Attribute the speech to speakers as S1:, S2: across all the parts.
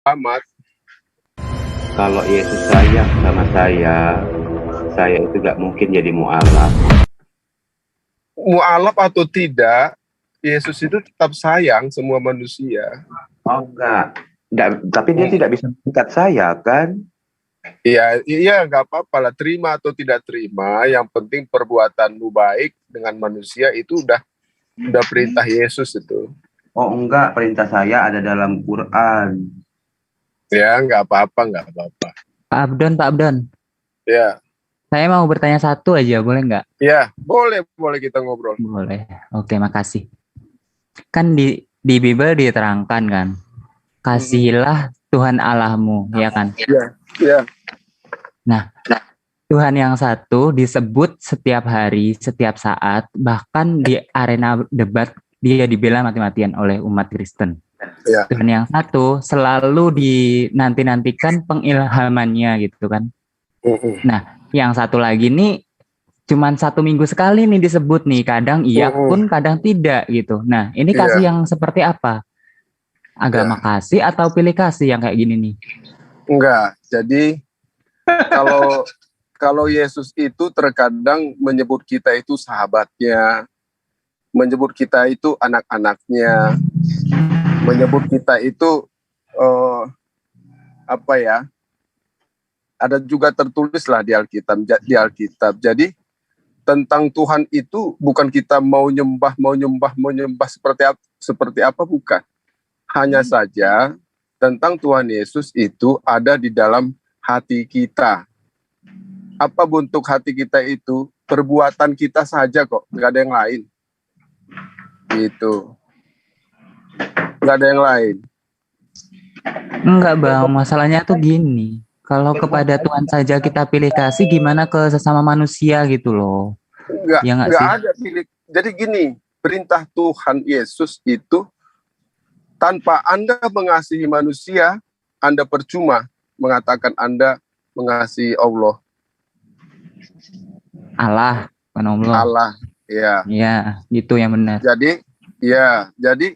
S1: selamat.
S2: Kalau Yesus sayang sama saya itu gak mungkin jadi mu'alaf.
S1: Mu'alaf atau tidak, Yesus itu tetap sayang semua manusia.
S2: Oh enggak, tapi dia tidak bisa mengikat saya kan?
S1: Iya, nggak apa-apa lah. Terima atau tidak terima, yang penting perbuatanmu baik dengan manusia itu udah perintah Yesus itu.
S2: Oh enggak, perintah saya ada dalam Quran.
S1: Ya, nggak apa-apa.
S3: Pak Abdon,
S1: Ya,
S3: saya mau bertanya satu aja, boleh nggak?
S1: ya, boleh kita ngobrol.
S3: Boleh. Oke, makasih. Kan di Bible diterangkan kan, kasihilah Tuhan Allahmu, ya kan?
S1: Iya.
S3: Nah, Tuhan yang satu disebut setiap hari, setiap saat, bahkan di arena debat dia dibela mati-matian oleh umat Kristen.
S1: Ya.
S3: Tuhan yang satu selalu dinanti-nantikan pengilhamannya gitu kan. Nah, yang satu lagi nih cuman 1 minggu sekali nih disebut nih, kadang iya pun kadang tidak gitu. Nah, ini kasih yang seperti apa? Agama kasih atau pilih kasih yang kayak gini nih?
S1: Enggak. Jadi kalau Yesus itu terkadang menyebut kita itu sahabatnya, menyebut kita itu anak-anaknya, menyebut kita itu ada juga tertulis lah di Alkitab. Jadi tentang Tuhan itu bukan kita mau nyembah seperti apa bukan. Hanya saja tentang Tuhan Yesus itu ada di dalam hati kita. Apa bentuk hati kita itu? Perbuatan kita saja kok, nggak ada yang lain. Gitu. Nggak ada yang lain.
S3: Enggak bang, masalahnya tuh gini. Kalau kepada Tuhan saja kita pilih kasih, gimana ke sesama manusia gitu loh?
S1: Nggak ada pilih. Jadi gini, perintah Tuhan Yesus itu tanpa Anda mengasihi manusia, Anda percuma mengatakan Anda mengasihi Allah.
S3: Allah,
S1: ya.
S3: Iya, itu yang benar.
S1: Jadi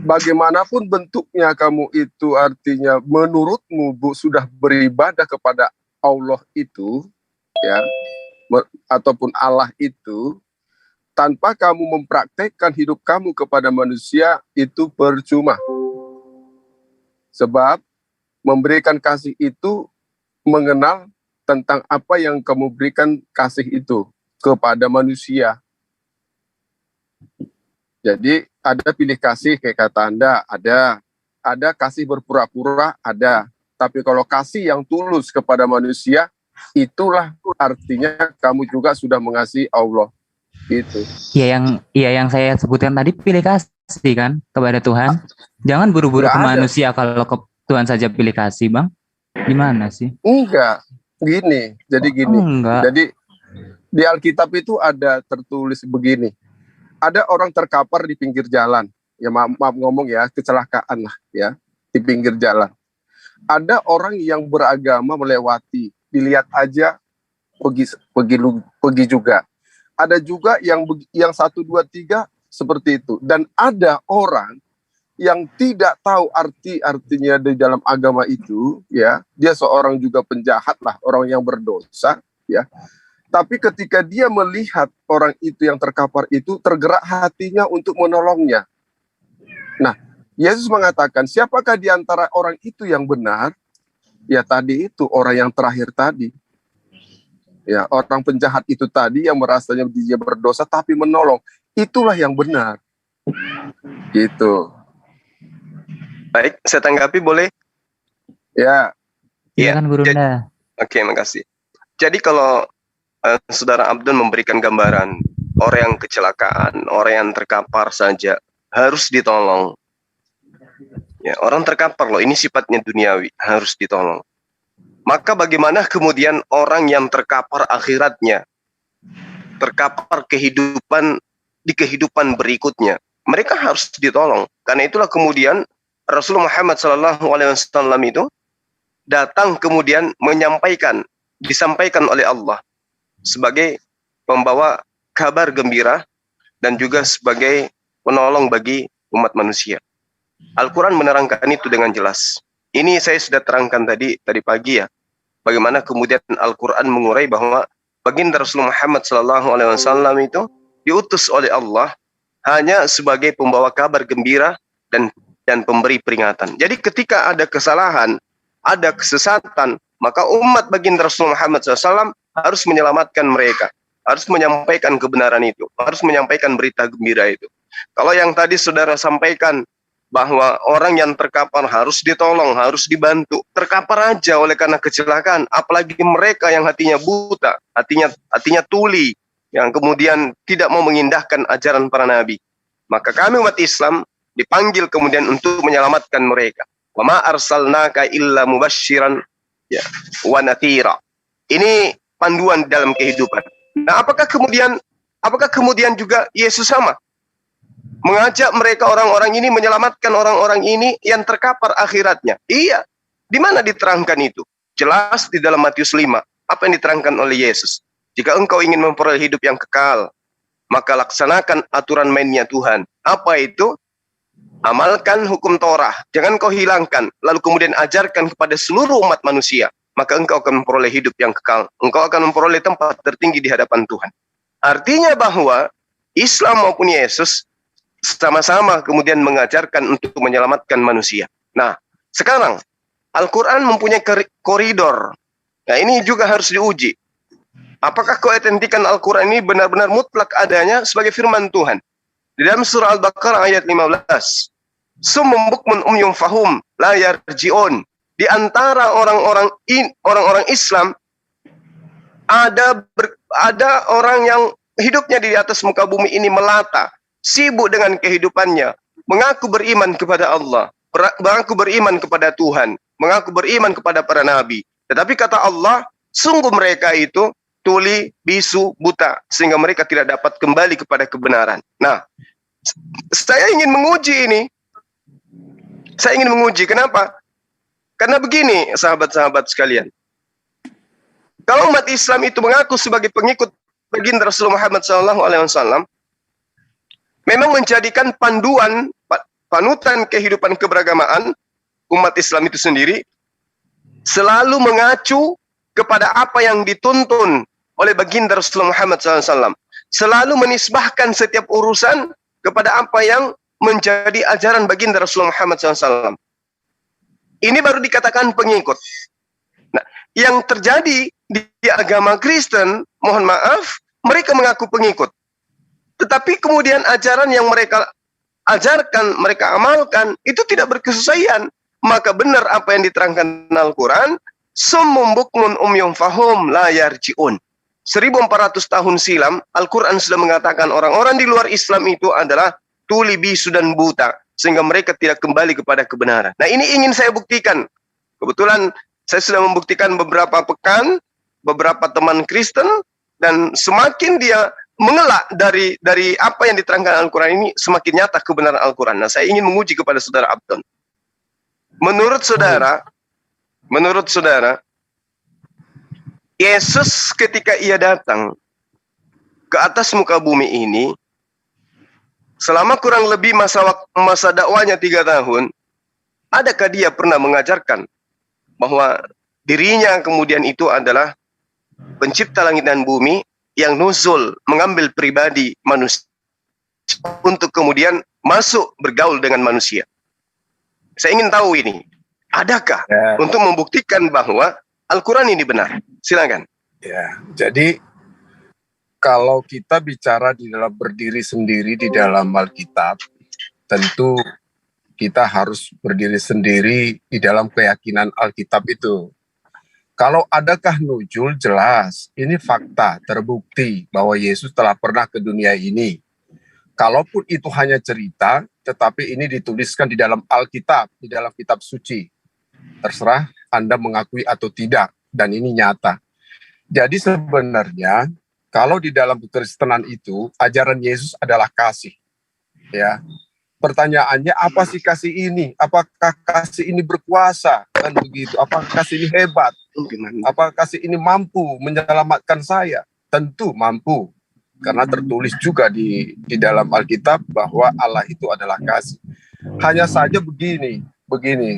S1: bagaimanapun bentuknya kamu itu artinya menurutmu sudah beribadah kepada Allah itu, ya, ataupun Allah itu, tanpa kamu mempraktekkan hidup kamu kepada manusia itu percuma. Sebab memberikan kasih itu mengenal tentang apa yang kamu berikan kasih itu kepada manusia. Jadi ada pilih kasih kayak kata Anda, ada kasih berpura-pura, ada. Tapi kalau kasih yang tulus kepada manusia, itulah artinya kamu juga sudah mengasihi Allah. Gitu.
S3: Iya yang saya sebutkan tadi pilih kasih kan kepada Tuhan. Jangan buru-buru ke manusia kalau ke Tuhan saja pilih kasih, Bang. Gimana sih?
S1: Enggak. Gini.
S3: Enggak.
S1: Jadi di Alkitab itu ada tertulis begini. Ada orang terkapar di pinggir jalan. Ya maaf ngomong ya, kecelakaan lah ya, di pinggir jalan. Ada orang yang beragama melewati, dilihat aja pergi juga. Ada juga yang 1, 2, 3 seperti itu. Dan ada orang yang tidak tahu artinya di dalam agama itu, ya, dia seorang juga penjahat lah, orang yang berdosa, ya. Tapi ketika dia melihat orang itu yang terkapar itu, tergerak hatinya untuk menolongnya. Nah, Yesus mengatakan, siapakah di antara orang itu yang benar? Ya tadi itu, orang yang terakhir tadi. Ya, orang penjahat itu tadi yang merasanya dia berdosa tapi menolong. Itulah yang benar. Gitu.
S4: Baik, saya tanggapi boleh?
S1: Ya.
S3: Silakan Guru Nda.
S4: Oke, makasih. Jadi kalau Saudara Abdul memberikan gambaran orang yang kecelakaan, orang yang terkapar saja harus ditolong. Ya, orang terkapar loh, ini sifatnya duniawi, harus ditolong. Maka bagaimana kemudian orang yang terkapar akhiratnya, terkapar di kehidupan berikutnya, mereka harus ditolong. Karena itulah kemudian Rasulullah Muhammad SAW itu datang kemudian disampaikan oleh Allah sebagai pembawa kabar gembira dan juga sebagai penolong bagi umat manusia. Al-Quran menerangkan itu dengan jelas. Ini saya sudah terangkan tadi pagi ya. Bagaimana kemudian Al-Quran mengurai bahwa baginda Rasulullah Muhammad SAW itu diutus oleh Allah hanya sebagai pembawa kabar gembira dan pemberi peringatan. Jadi ketika ada kesalahan, ada kesesatan, maka umat baginda Rasulullah Muhammad SAW harus menyelamatkan mereka, harus menyampaikan kebenaran itu, harus menyampaikan berita gembira itu. Kalau yang tadi saudara sampaikan bahwa orang yang terkapar harus ditolong, harus dibantu, terkapar aja oleh karena kecelakaan, apalagi mereka yang hatinya buta, hatinya tuli, yang kemudian tidak mau mengindahkan ajaran para nabi. Maka kami umat Islam dipanggil kemudian untuk menyelamatkan mereka. Wa ma arsalnaka illa mubasysyiran wa natsira. Ini panduan dalam kehidupan. Nah, apakah kemudian juga Yesus sama mengajak mereka orang-orang ini menyelamatkan orang-orang ini yang terkapar akhiratnya? Iya. Di mana diterangkan itu? Jelas di dalam Matius 5. Apa yang diterangkan oleh Yesus? Jika engkau ingin memperoleh hidup yang kekal, maka laksanakan aturan mainnya Tuhan. Apa itu? Amalkan hukum Torah. Jangan kau hilangkan. Lalu kemudian ajarkan kepada seluruh umat manusia. Maka engkau akan memperoleh hidup yang kekal. Engkau akan memperoleh tempat tertinggi di hadapan Tuhan. Artinya bahwa Islam maupun Yesus sama-sama kemudian mengajarkan untuk menyelamatkan manusia. Nah, sekarang Al-Quran mempunyai koridor. Nah, ini juga harus diuji. Apakah keautentikan Al-Quran ini benar-benar mutlak adanya sebagai firman Tuhan? Di dalam surah Al-Baqarah ayat 15. Summum bukmun umyum fahum la yarji'un. Di antara orang-orang Islam ada orang yang hidupnya di atas muka bumi ini melata, sibuk dengan kehidupannya, mengaku beriman kepada Allah, mengaku beriman kepada Tuhan, mengaku beriman kepada para nabi. Tetapi kata Allah, sungguh mereka itu tuli, bisu, buta, sehingga mereka tidak dapat kembali kepada kebenaran. Nah, saya ingin menguji ini. Saya ingin menguji, kenapa? Karena begini, sahabat-sahabat sekalian. Kalau umat Islam itu mengaku sebagai pengikut baginda Rasulullah Muhammad SAW, memang menjadikan panutan kehidupan keberagamaan umat Islam itu sendiri, selalu mengacu kepada apa yang dituntun oleh baginda Rasulullah Muhammad SAW. Selalu menisbahkan setiap urusan kepada apa yang menjadi ajaran baginda Rasulullah Muhammad SAW. Ini baru dikatakan pengikut. Nah, yang terjadi di agama Kristen, mohon maaf, mereka mengaku pengikut. Tetapi kemudian ajaran yang mereka ajarkan, mereka amalkan, itu tidak berkesesuaian. Maka benar apa yang diterangkan Al-Quran, summum bukmun umyum fahum la yarji'un. 1400 tahun silam, Al-Quran sudah mengatakan orang-orang di luar Islam itu adalah tuli, bisu, dan buta, sehingga mereka tidak kembali kepada kebenaran. Nah, ini ingin saya buktikan. Kebetulan saya sudah membuktikan beberapa pekan, beberapa teman Kristen, dan semakin dia mengelak dari apa yang diterangkan Al-Quran ini, semakin nyata kebenaran Al-Quran. Nah, saya ingin menguji kepada saudara Abdon. Menurut saudara, Yesus ketika ia datang ke atas muka bumi ini, selama kurang lebih masa dakwanya 3 tahun, adakah dia pernah mengajarkan bahwa dirinya kemudian itu adalah pencipta langit dan bumi yang nuzul, mengambil pribadi manusia untuk kemudian masuk bergaul dengan manusia? Saya ingin tahu ini, adakah untuk membuktikan bahwa Al-Quran ini benar? Silakan.
S1: Ya, jadi kalau kita bicara di dalam berdiri sendiri di dalam Alkitab, tentu kita harus berdiri sendiri di dalam keyakinan Alkitab itu. Kalau adakah nuzul, jelas ini fakta terbukti bahwa Yesus telah pernah ke dunia ini. Kalaupun itu hanya cerita, tetapi ini dituliskan di dalam Alkitab, di dalam kitab suci. Terserah Anda mengakui atau tidak, dan ini nyata. Jadi sebenarnya kalau di dalam kekristenan itu ajaran Yesus adalah kasih. Ya. Pertanyaannya, apa sih kasih ini? Apakah kasih ini berkuasa? Kan begitu. Apakah kasih ini hebat? Apakah kasih ini mampu menyelamatkan saya? Tentu mampu. Karena tertulis juga di dalam Alkitab bahwa Allah itu adalah kasih. Hanya saja begini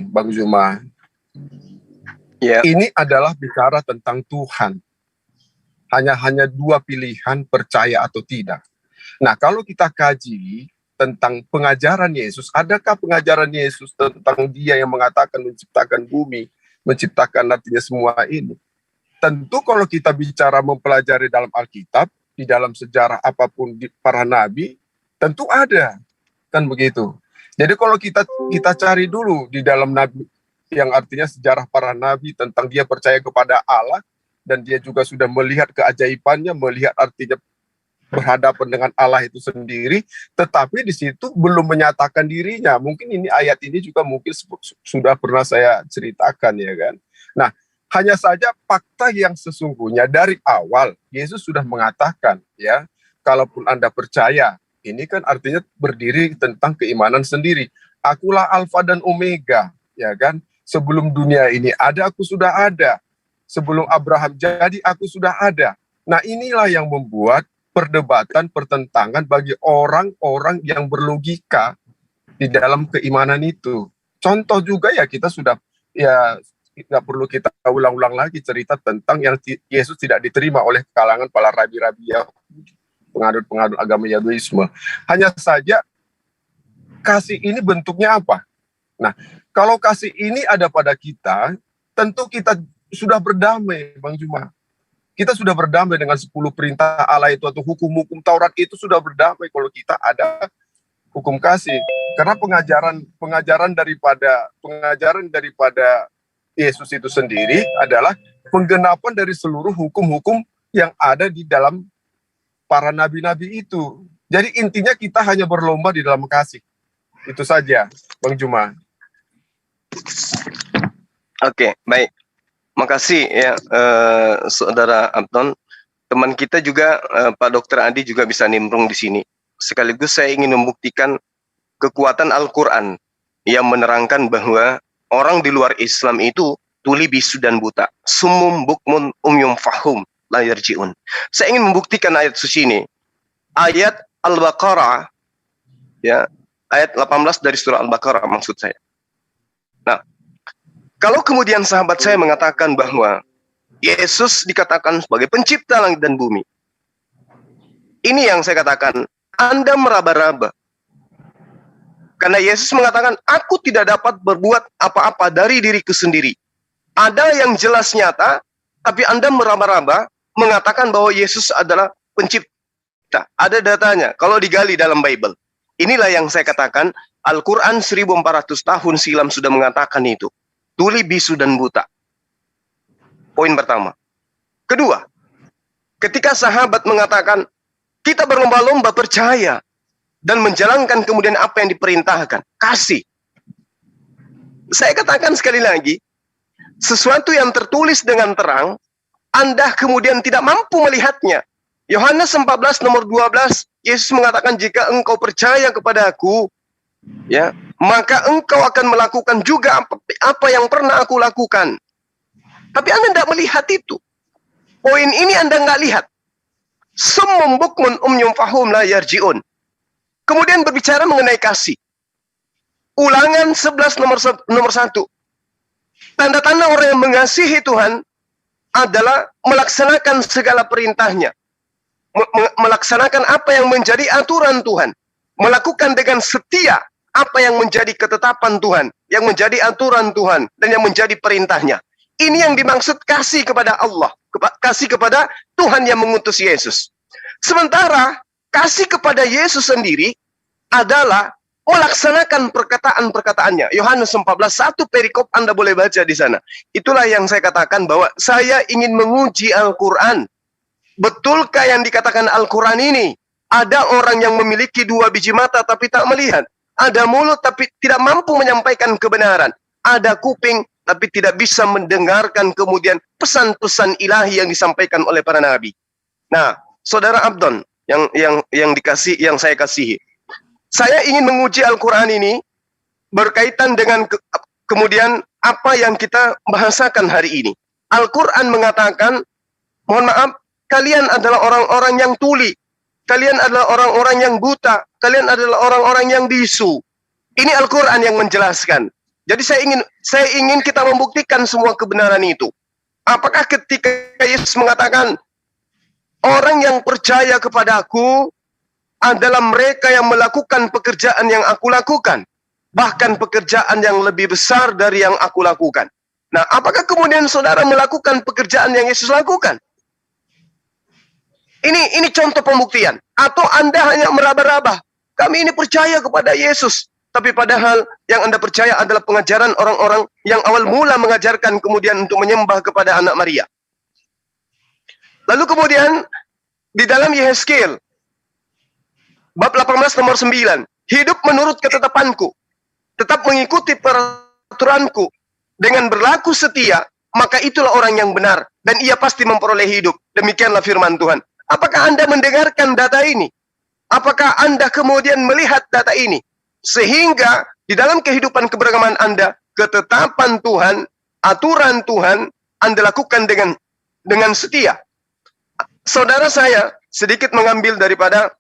S1: Bang Zuma.
S4: Ya.
S1: Ini adalah bicara tentang Tuhan. Hanya dua pilihan, percaya atau tidak. Nah, kalau kita kaji tentang pengajaran Yesus, adakah pengajaran Yesus tentang Dia yang mengatakan menciptakan bumi, menciptakan artinya semua ini? Tentu kalau kita bicara mempelajari dalam Alkitab, di dalam sejarah apapun di para nabi, tentu ada, kan begitu. Jadi kalau kita cari dulu di dalam nabi, yang artinya sejarah para nabi tentang dia percaya kepada Allah, dan dia juga sudah melihat keajaibannya, melihat artinya berhadapan dengan Allah itu sendiri, tetapi di situ belum menyatakan dirinya. Mungkin ini ayat ini juga mungkin sudah pernah saya ceritakan, ya kan. Nah, hanya saja fakta yang sesungguhnya dari awal Yesus sudah mengatakan, ya, kalaupun Anda percaya, ini kan artinya berdiri tentang keimanan sendiri. Akulah Alfa dan Omega, ya kan. Sebelum dunia ini ada, aku sudah ada. Sebelum Abraham jadi, aku sudah ada. Nah, inilah yang membuat perdebatan, pertentangan bagi orang-orang yang berlogika di dalam keimanan itu. Contoh juga ya, kita sudah, ya nggak perlu kita ulang-ulang lagi cerita tentang yang Yesus tidak diterima oleh kalangan para rabi-rabi Yahudi, pengadut-pengadut agama Yahudaisme. Hanya saja kasih ini bentuknya apa? Nah, kalau kasih ini ada pada kita, tentu kita sudah berdamai, Bang Juma. Kita sudah berdamai dengan 10 perintah Allah itu, atau hukum-hukum Taurat itu sudah berdamai kalau kita ada hukum kasih. Karena pengajaran daripada Yesus itu sendiri adalah penggenapan dari seluruh hukum-hukum yang ada di dalam para nabi-nabi itu. Jadi intinya kita hanya berlomba di dalam kasih. Itu saja, Bang Juma.
S4: Oke, baik. Makasih ya, Saudara Abdon. Teman kita juga, Pak Dr. Adi juga bisa nimbrung di sini. Sekaligus saya ingin membuktikan kekuatan Al-Quran yang menerangkan bahwa orang di luar Islam itu tuli, bisu, dan buta. Sumum, bukmun, umyum, fahum, la yarji'un. Saya ingin membuktikan ayat suci ini. Ayat Al-Baqarah, ya, ayat 18 dari surah Al-Baqarah maksud saya. Nah, kalau kemudian sahabat saya mengatakan bahwa Yesus dikatakan sebagai pencipta langit dan bumi, ini yang saya katakan, Anda meraba-raba. Karena Yesus mengatakan, aku tidak dapat berbuat apa-apa dari diriku sendiri. Ada yang jelas nyata, tapi Anda meraba-raba mengatakan bahwa Yesus adalah pencipta. Ada datanya, kalau digali dalam Bible. Inilah yang saya katakan, Al-Quran 1400 tahun silam sudah mengatakan itu. Tuli, bisu, dan buta. Poin pertama. Kedua, ketika sahabat mengatakan, kita berlomba-lomba percaya dan menjalankan kemudian apa yang diperintahkan, kasih. Saya katakan sekali lagi, sesuatu yang tertulis dengan terang, Anda kemudian tidak mampu melihatnya. Yohanes 14 nomor 12, Yesus mengatakan, jika engkau percaya kepada aku, ya, maka engkau akan melakukan juga apa yang pernah aku lakukan. Tapi Anda tidak melihat itu. Poin ini Anda nggak lihat. Summum bukmun umyum fahum la yarji'un. Kemudian berbicara mengenai kasih. Ulangan 11 nomor 1. Tanda-tanda orang yang mengasihi Tuhan adalah melaksanakan segala perintahnya. Melaksanakan apa yang menjadi aturan Tuhan. Melakukan dengan setia apa yang menjadi ketetapan Tuhan, yang menjadi aturan Tuhan, dan yang menjadi perintahnya. Ini yang dimaksud kasih kepada Allah, kasih kepada Tuhan yang mengutus Yesus. Sementara kasih kepada Yesus sendiri adalah melaksanakan perkataan-perkataannya. Yohanes 14, 1 perikop Anda boleh baca di sana. Itulah yang saya katakan bahwa saya ingin menguji Al-Quran. Betulkah yang dikatakan Al-Quran ini? Ada orang yang memiliki 2 biji mata tapi tak melihat. Ada mulut tapi tidak mampu menyampaikan kebenaran. Ada kuping tapi tidak bisa mendengarkan kemudian pesan-pesan ilahi yang disampaikan oleh para nabi. Nah, Saudara Abdon yang saya kasihi. Saya ingin menguji Al-Quran ini berkaitan dengan kemudian apa yang kita bahasakan hari ini. Al-Quran mengatakan, mohon maaf, kalian adalah orang-orang yang tuli. Kalian adalah orang-orang yang buta. Kalian adalah orang-orang yang bisu. Ini Al-Quran yang menjelaskan. Jadi saya ingin kita membuktikan semua kebenaran itu. Apakah ketika Yesus mengatakan orang yang percaya kepadaku adalah mereka yang melakukan pekerjaan yang aku lakukan, bahkan pekerjaan yang lebih besar dari yang aku lakukan. Nah, apakah kemudian saudara melakukan pekerjaan yang Yesus lakukan? Ini contoh pembuktian. Atau Anda hanya meraba-raba, kami ini percaya kepada Yesus, tapi padahal yang Anda percaya adalah pengajaran orang-orang yang awal mula mengajarkan kemudian untuk menyembah kepada anak Maria. Lalu kemudian di dalam Yehezkiel bab 18 nomor 9, hidup menurut ketetapanku, tetap mengikuti peraturanku, dengan berlaku setia, maka itulah orang yang benar, dan ia pasti memperoleh hidup. Demikianlah firman Tuhan. Apakah Anda mendengarkan data ini? Apakah Anda kemudian melihat data ini? Sehingga di dalam kehidupan keberagaman Anda, ketetapan Tuhan, aturan Tuhan, Anda lakukan dengan setia. Saudara saya sedikit mengambil daripada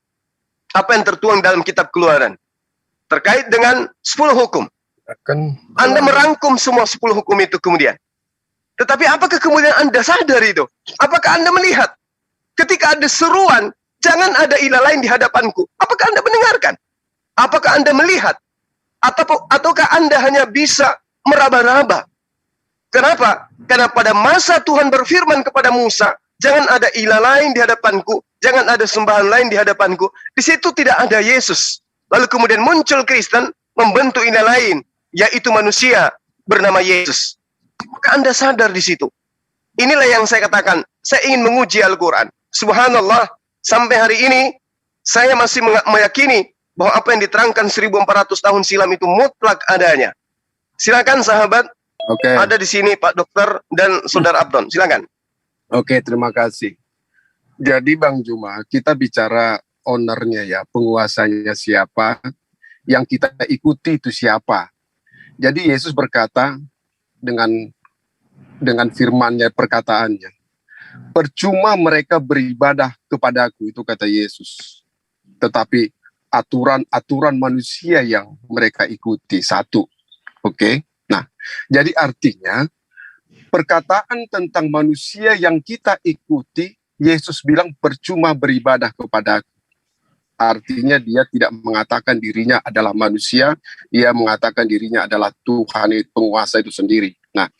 S4: apa yang tertuang dalam kitab Keluaran terkait dengan 10 hukum. Anda merangkum semua 10 hukum itu kemudian. Tetapi apakah kemudian Anda sadar itu? Apakah Anda melihat ketika ada seruan, jangan ada ilah lain di hadapanku? Apakah Anda mendengarkan? Apakah Anda melihat? Ataukah Anda hanya bisa meraba-raba? Kenapa? Karena pada masa Tuhan berfirman kepada Musa, jangan ada ilah lain di hadapanku, jangan ada sembahan lain di hadapanku. Di situ tidak ada Yesus. Lalu kemudian muncul Kristen membentuk ilah lain, yaitu manusia bernama Yesus. Apakah Anda sadar di situ? Inilah yang saya katakan, saya ingin menguji Al-Quran. Subhanallah, sampai hari ini saya masih meyakini bahwa apa yang diterangkan 1400 tahun silam itu mutlak adanya. Silakan sahabat, ada di sini Pak Dokter dan Saudara Abdon, silakan.
S1: Oke, terima kasih. Jadi Bang Juma, kita bicara ownernya ya, penguasanya siapa, yang kita ikuti itu siapa. Jadi Yesus berkata dengan firman-Nya, perkataannya, percuma mereka beribadah kepadaku, itu kata Yesus. Tetapi aturan-aturan manusia yang mereka ikuti, satu. Oke? Nah, jadi artinya perkataan tentang manusia yang kita ikuti, Yesus bilang percuma beribadah kepadaku. Artinya dia tidak mengatakan dirinya adalah manusia, dia mengatakan dirinya adalah Tuhan, penguasa itu sendiri. Nah,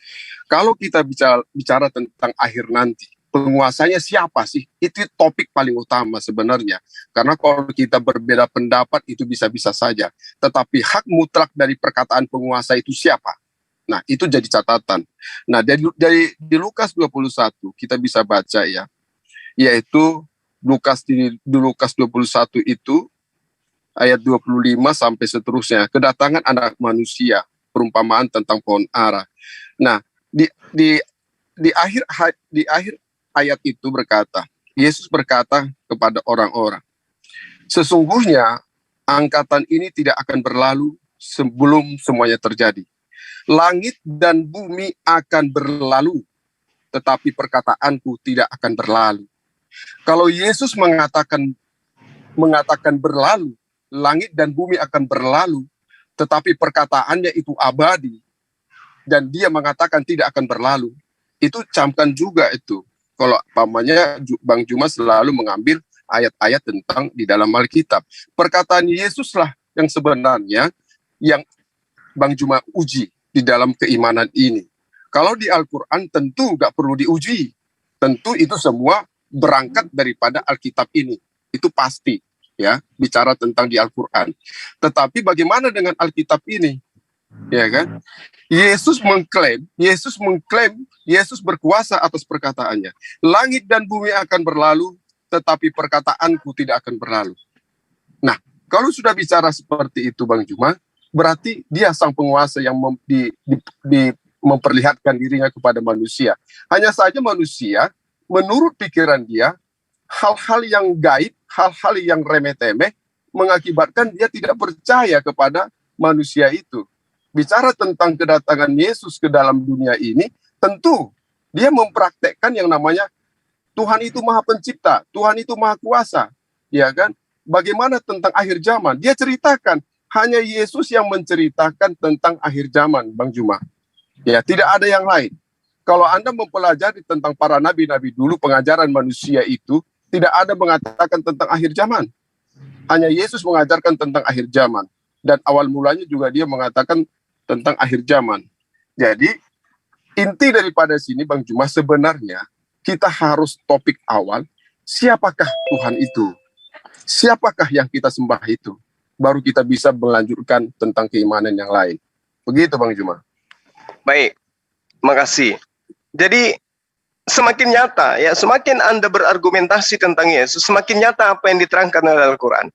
S1: kalau kita bicara tentang akhir nanti, penguasanya siapa sih? Itu topik paling utama sebenarnya. Karena kalau kita berbeda pendapat itu bisa-bisa saja. Tetapi hak mutlak dari perkataan penguasa itu siapa? Nah, itu jadi catatan. Nah, di Lukas 21 kita bisa baca ya, yaitu di Lukas 21 itu ayat 25 sampai seterusnya, kedatangan anak manusia, perumpamaan tentang pohon ara. Nah, di akhir ayat itu berkata, Yesus berkata kepada orang-orang, sesungguhnya angkatan ini tidak akan berlalu sebelum semuanya terjadi. Langit dan bumi akan berlalu, tetapi perkataanku tidak akan berlalu. Kalau Yesus mengatakan berlalu, langit dan bumi akan berlalu, tetapi perkataannya itu abadi, dan dia mengatakan tidak akan berlalu, itu camkan juga itu. Kalau pamannya Bang Juma selalu mengambil ayat-ayat tentang di dalam Alkitab. Perkataan Yesuslah yang sebenarnya yang Bang Juma uji di dalam keimanan ini. Kalau di Al-Quran tentu gak perlu diuji. Tentu itu semua berangkat daripada Alkitab ini. Itu pasti ya, bicara tentang di Al-Quran. Tetapi bagaimana dengan Alkitab ini? Ya kan? Yesus mengklaim, Yesus berkuasa atas perkataannya. Langit dan bumi akan berlalu, tetapi perkataanku tidak akan berlalu. Nah, kalau sudah bicara seperti itu Bang Juma, berarti dia sang penguasa yang memperlihatkan dirinya kepada manusia. Hanya saja manusia, menurut pikiran dia, hal-hal yang gaib, hal-hal yang remeh-temeh, mengakibatkan dia tidak percaya kepada manusia itu. Bicara tentang kedatangan Yesus ke dalam dunia ini, tentu dia mempraktekkan yang namanya Tuhan itu Maha Pencipta, Tuhan itu Maha Kuasa, ya kan? Bagaimana tentang akhir zaman? Dia ceritakan Hanya Yesus yang menceritakan tentang akhir zaman, Bang Juma. Ya, tidak ada yang lain. Kalau Anda mempelajari tentang para nabi-nabi dulu, pengajaran manusia itu tidak ada mengatakan tentang akhir zaman. Hanya Yesus mengajarkan tentang akhir zaman. Dan awal mulanya juga dia mengatakan tentang akhir zaman. Jadi, inti daripada sini, Bang Juma, sebenarnya kita harus topik awal, siapakah Tuhan itu? Siapakah yang kita sembah itu? Baru kita bisa melanjutkan tentang keimanan yang lain. Begitu, Bang Juma.
S4: Baik, makasih. Jadi semakin nyata ya, semakin Anda berargumentasi tentang Yesus, semakin nyata apa yang diterangkan oleh Al-Quran.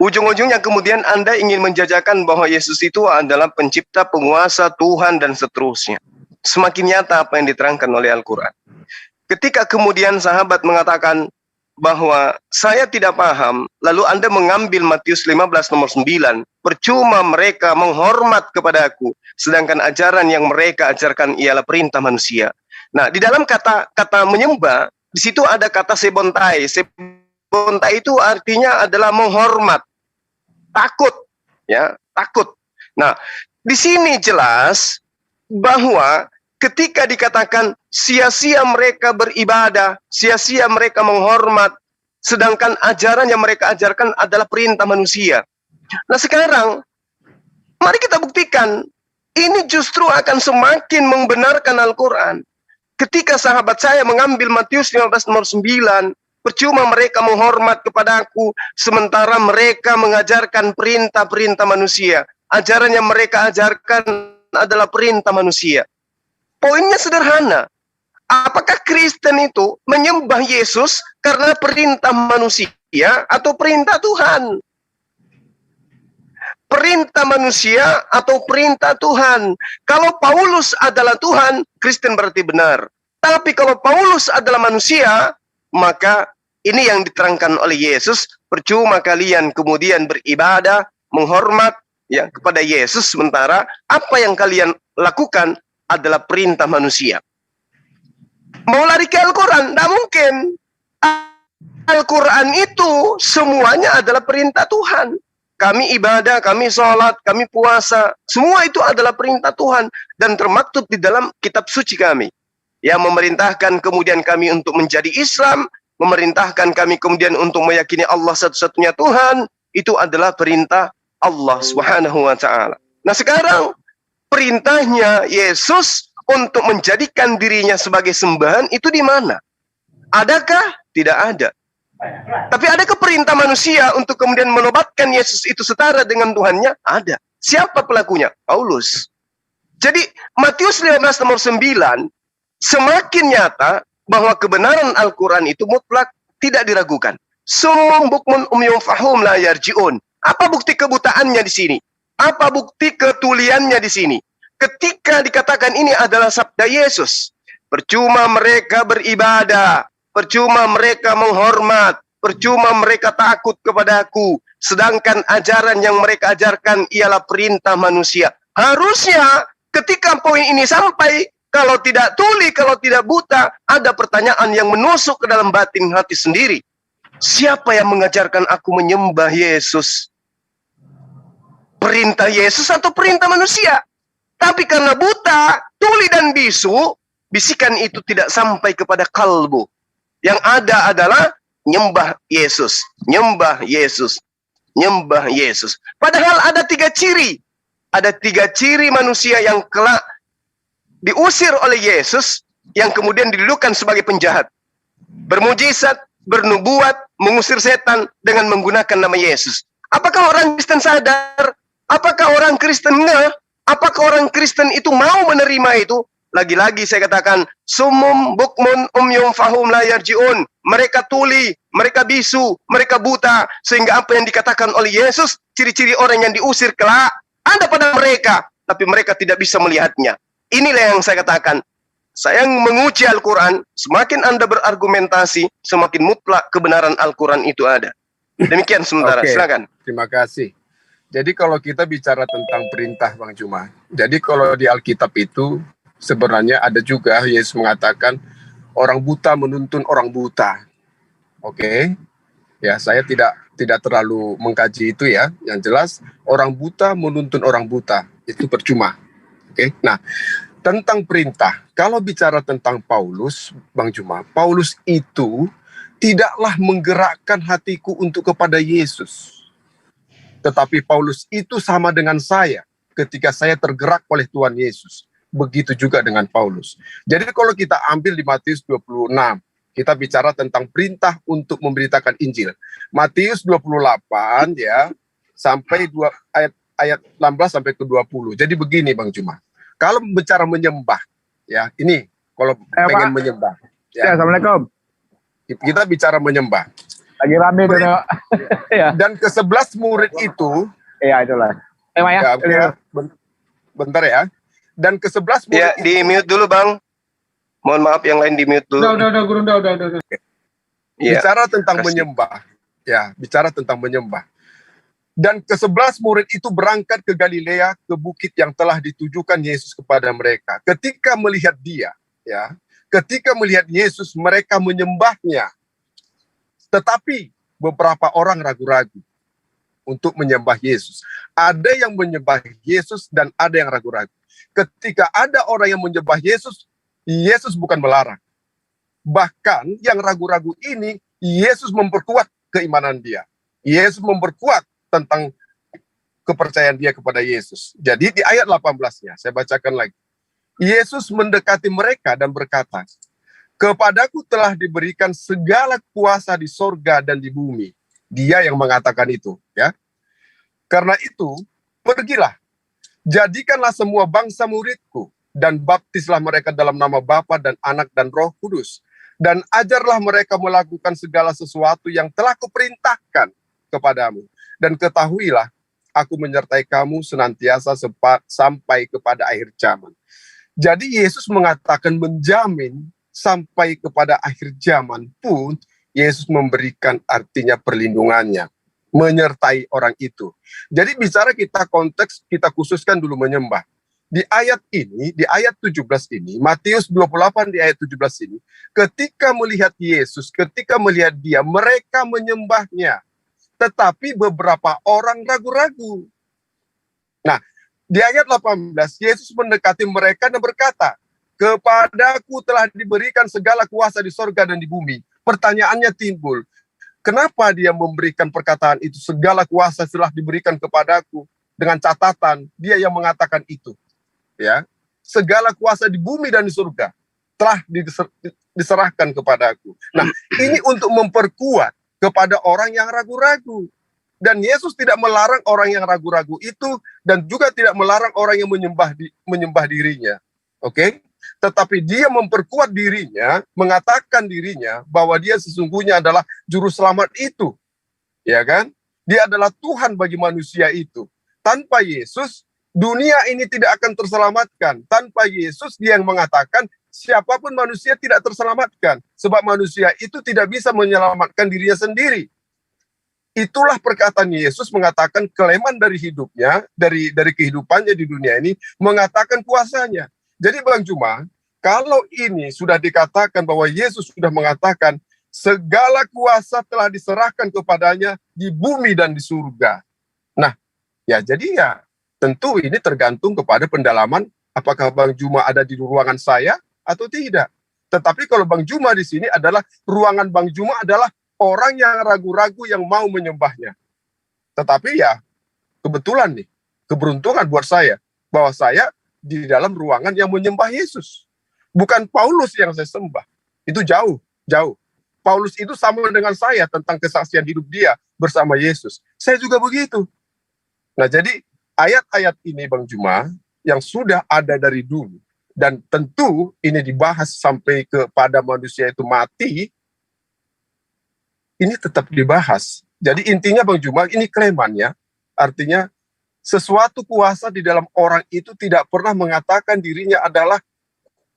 S4: Ujung-ujungnya kemudian Anda ingin menjajakan bahwa Yesus itu adalah pencipta, penguasa, Tuhan, dan seterusnya. Semakin nyata apa yang diterangkan oleh Al-Quran. Ketika kemudian sahabat mengatakan bahwa saya tidak paham, lalu Anda mengambil Matius 15 nomor 9, percuma mereka menghormat kepada aku, sedangkan ajaran yang mereka ajarkan ialah perintah manusia. Nah, di dalam kata menyembah, di situ ada kata sebontai. Sebontai itu artinya adalah menghormat, takut, ya, takut. Nah, di sini jelas bahwa ketika dikatakan sia-sia mereka beribadah, sia-sia mereka menghormat, sedangkan ajaran yang mereka ajarkan adalah perintah manusia. Nah sekarang, mari kita buktikan, ini justru akan semakin membenarkan Al-Quran. Ketika sahabat saya mengambil Matius 15 nomor 9, percuma mereka menghormat kepada aku, sementara mereka mengajarkan perintah-perintah manusia. Ajaran yang mereka ajarkan adalah perintah manusia. Poinnya sederhana. Apakah Kristen itu menyembah Yesus karena perintah manusia atau perintah Tuhan? Perintah manusia atau perintah Tuhan? Kalau Paulus adalah Tuhan, Kristen berarti benar. Tapi kalau Paulus adalah manusia, maka ini yang diterangkan oleh Yesus, percuma kalian kemudian beribadah, menghormat ya kepada Yesus, sementara apa yang kalian lakukan adalah perintah manusia. Mau lari ke Al-Quran? Tidak mungkin. Al-Quran itu semuanya adalah perintah Tuhan. Kami ibadah, kami sholat, kami puasa, semua itu adalah perintah Tuhan. Dan termaktub di dalam kitab suci kami. Yang memerintahkan kemudian kami untuk menjadi Islam, memerintahkan kami kemudian untuk meyakini Allah satu-satunya Tuhan, itu adalah perintah Allah Subhanahu wa Ta'ala. Nah sekarang, perintahnya Yesus untuk menjadikan dirinya sebagai sembahan itu di mana? Adakah? Tidak ada. Tapi adakah perintah manusia untuk kemudian menobatkan Yesus itu setara dengan Tuhannya? Ada. Siapa pelakunya? Paulus. Jadi Matius 15 nomor 9 semakin nyata bahwa kebenaran Al-Quran itu mutlak, tidak diragukan. Summum bukmun umyum fahum la yarji'un. Apa bukti kebutaannya di sini? Apa bukti ketuliannya di sini? Ketika dikatakan ini adalah sabda Yesus, percuma mereka beribadah, percuma mereka menghormat, percuma mereka takut kepadaku, sedangkan ajaran yang mereka ajarkan ialah perintah manusia. Harusnya ketika poin ini sampai, kalau tidak tuli, kalau tidak buta, ada pertanyaan yang menusuk ke dalam batin hati sendiri. Siapa yang mengajarkan aku menyembah Yesus? Perintah Yesus atau perintah manusia? Tapi karena buta, tuli dan bisu, bisikan itu tidak sampai kepada kalbu. Yang ada adalah nyembah Yesus, nyembah Yesus, nyembah Yesus. Padahal ada 3 ciri. Ada 3 ciri manusia yang kelak diusir oleh Yesus, yang kemudian didudukan sebagai penjahat. Bermujizat, bernubuat, mengusir setan dengan menggunakan nama Yesus. Apakah orang Kristen sadar? Apakah orang Kristen ngeh? Apakah orang Kristen itu mau menerima itu? Lagi-lagi saya katakan, sumum bukmun umyum fahum la yarji'un. Mereka tuli, mereka bisu, mereka buta. Sehingga apa yang dikatakan oleh Yesus, ciri-ciri orang yang diusir kelak, ada pada mereka. Tapi mereka tidak bisa melihatnya. Inilah yang saya katakan. Saya menguji Al-Quran, semakin Anda berargumentasi, semakin mutlak kebenaran Al-Quran itu ada. Demikian sementara, silakan.
S1: Terima kasih. Jadi kalau kita bicara tentang perintah, Bang Juma, jadi kalau di Alkitab itu sebenarnya ada juga Yesus mengatakan orang buta menuntun orang buta. Oke. Ya, saya tidak tidak terlalu mengkaji itu ya. Yang jelas orang buta menuntun orang buta, itu percuma. Oke. Nah, tentang perintah, kalau bicara tentang Paulus, Bang Juma, Paulus itu tidaklah menggerakkan hatiku untuk kepada Yesus. Tetapi Paulus itu sama dengan saya ketika saya tergerak oleh Tuhan Yesus. Begitu juga dengan Paulus. Jadi kalau kita ambil di Matius 26, kita bicara tentang perintah untuk memberitakan Injil. Matius 28 ya, sampai ayat 16 sampai ke 20. Jadi begini Bang Juma. Kalau bicara menyembah, ya ini kalau pengen
S5: Pak.
S1: menyembah.
S5: Ya, Assalamualaikum.
S1: Kita bicara menyembah.
S5: Lagi rame tuh. Ya.
S1: Dan ke-11 murid itu,
S5: Iya itulah. Maya.
S1: Bentar ya. Dan ke-11 murid
S4: Ya, di mute dulu Bang. Mohon maaf yang lain di mute dulu.
S5: Udah, Guru, udah.
S4: Iya.
S1: bicara tentang
S4: kasih.
S1: menyembah. Ya, bicara tentang menyembah. Dan ke-11 murid itu berangkat ke Galilea, ke bukit yang telah ditujukan Yesus kepada mereka. Ketika melihat dia, ya, ketika melihat Yesus, mereka menyembahnya. Tetapi beberapa orang ragu-ragu untuk menyembah Yesus. Ada yang menyembah Yesus dan ada yang ragu-ragu. Ketika ada orang yang menyembah Yesus, Yesus bukan melarang. Bahkan yang ragu-ragu ini, Yesus memperkuat keimanan dia. Yesus memperkuat tentang kepercayaan dia kepada Yesus. Jadi di ayat 18-nya, saya bacakan lagi. Yesus mendekati mereka dan berkata, "Kepadaku telah diberikan segala kuasa di sorga dan di bumi." Dia yang mengatakan itu, ya. Karena itu, pergilah, jadikanlah semua bangsa muridku, dan baptislah mereka dalam nama Bapa dan Anak dan Roh Kudus, dan ajarlah mereka melakukan segala sesuatu yang telah kuperintahkan kepadamu. Dan ketahuilah, aku menyertai kamu senantiasa sampai kepada akhir zaman. Jadi Yesus mengatakan menjamin sampai kepada akhir zaman pun Yesus memberikan artinya perlindungannya, menyertai orang itu. Jadi bicara kita konteks, kita khususkan dulu menyembah. Di ayat ini, di ayat 17 ini, Matius 28 di ayat 17 ini, ketika melihat Yesus, ketika melihat dia, mereka menyembahnya. Tetapi beberapa orang ragu-ragu. Nah, di ayat 18, Yesus mendekati mereka dan berkata, "Kepadaku telah diberikan segala kuasa di sorga dan di bumi." Pertanyaannya timbul, kenapa dia memberikan perkataan itu, segala kuasa telah diberikan kepadaku, dengan catatan dia yang mengatakan itu. Ya, segala kuasa di bumi dan di surga telah diserahkan kepadaku. Nah, ini untuk memperkuat kepada orang yang ragu-ragu. Dan Yesus tidak melarang orang yang ragu-ragu itu, dan juga tidak melarang orang yang menyembah dirinya. Oke? Tetapi dia memperkuat dirinya, mengatakan dirinya bahwa dia sesungguhnya adalah juru selamat itu. Ya kan? Dia adalah Tuhan bagi manusia itu. Tanpa Yesus, dunia ini tidak akan terselamatkan. Tanpa Yesus, dia yang mengatakan siapapun manusia tidak terselamatkan. Sebab manusia itu tidak bisa menyelamatkan dirinya sendiri. Itulah perkataan Yesus mengatakan keleman dari hidupnya, dari kehidupannya di dunia ini, mengatakan kuasanya. Jadi Bang Juma, kalau ini sudah dikatakan bahwa Yesus sudah mengatakan segala kuasa telah diserahkan kepadanya di bumi dan di surga. Nah, ya jadi ya tentu ini tergantung kepada pendalaman apakah Bang Juma ada di ruangan saya atau tidak. Tetapi kalau Bang Juma di sini adalah ruangan Bang Juma adalah orang yang ragu-ragu yang mau menyembahnya. Tetapi ya kebetulan nih, keberuntungan buat saya bahwa saya di dalam ruangan yang menyembah Yesus. Bukan Paulus yang saya sembah. Itu jauh. Paulus itu sama dengan saya tentang kesaksian hidup dia bersama Yesus. Saya juga begitu. Nah, jadi ayat-ayat ini Bang Juma yang sudah ada dari dulu dan tentu ini dibahas sampai kepada manusia itu mati, ini tetap dibahas. Jadi intinya Bang Juma ini klemannya, artinya sesuatu kuasa di dalam orang itu tidak pernah mengatakan dirinya adalah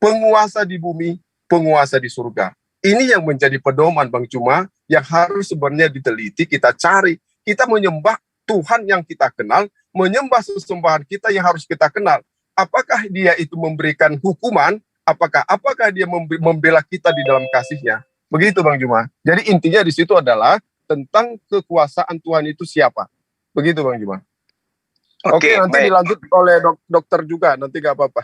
S1: penguasa di bumi, penguasa di surga. Ini yang menjadi pedoman Bang Juma yang harus sebenarnya diteliti, kita cari. Kita menyembah Tuhan yang kita kenal, menyembah sesembahan kita yang harus kita kenal. Apakah dia itu memberikan hukuman? Apakah dia membela kita di dalam kasihnya? Begitu Bang Juma. Jadi intinya di situ adalah tentang kekuasaan Tuhan itu siapa. Begitu Bang Juma. Oke, nanti
S4: baik.
S1: dilanjut oleh dokter juga, nanti gak apa-apa.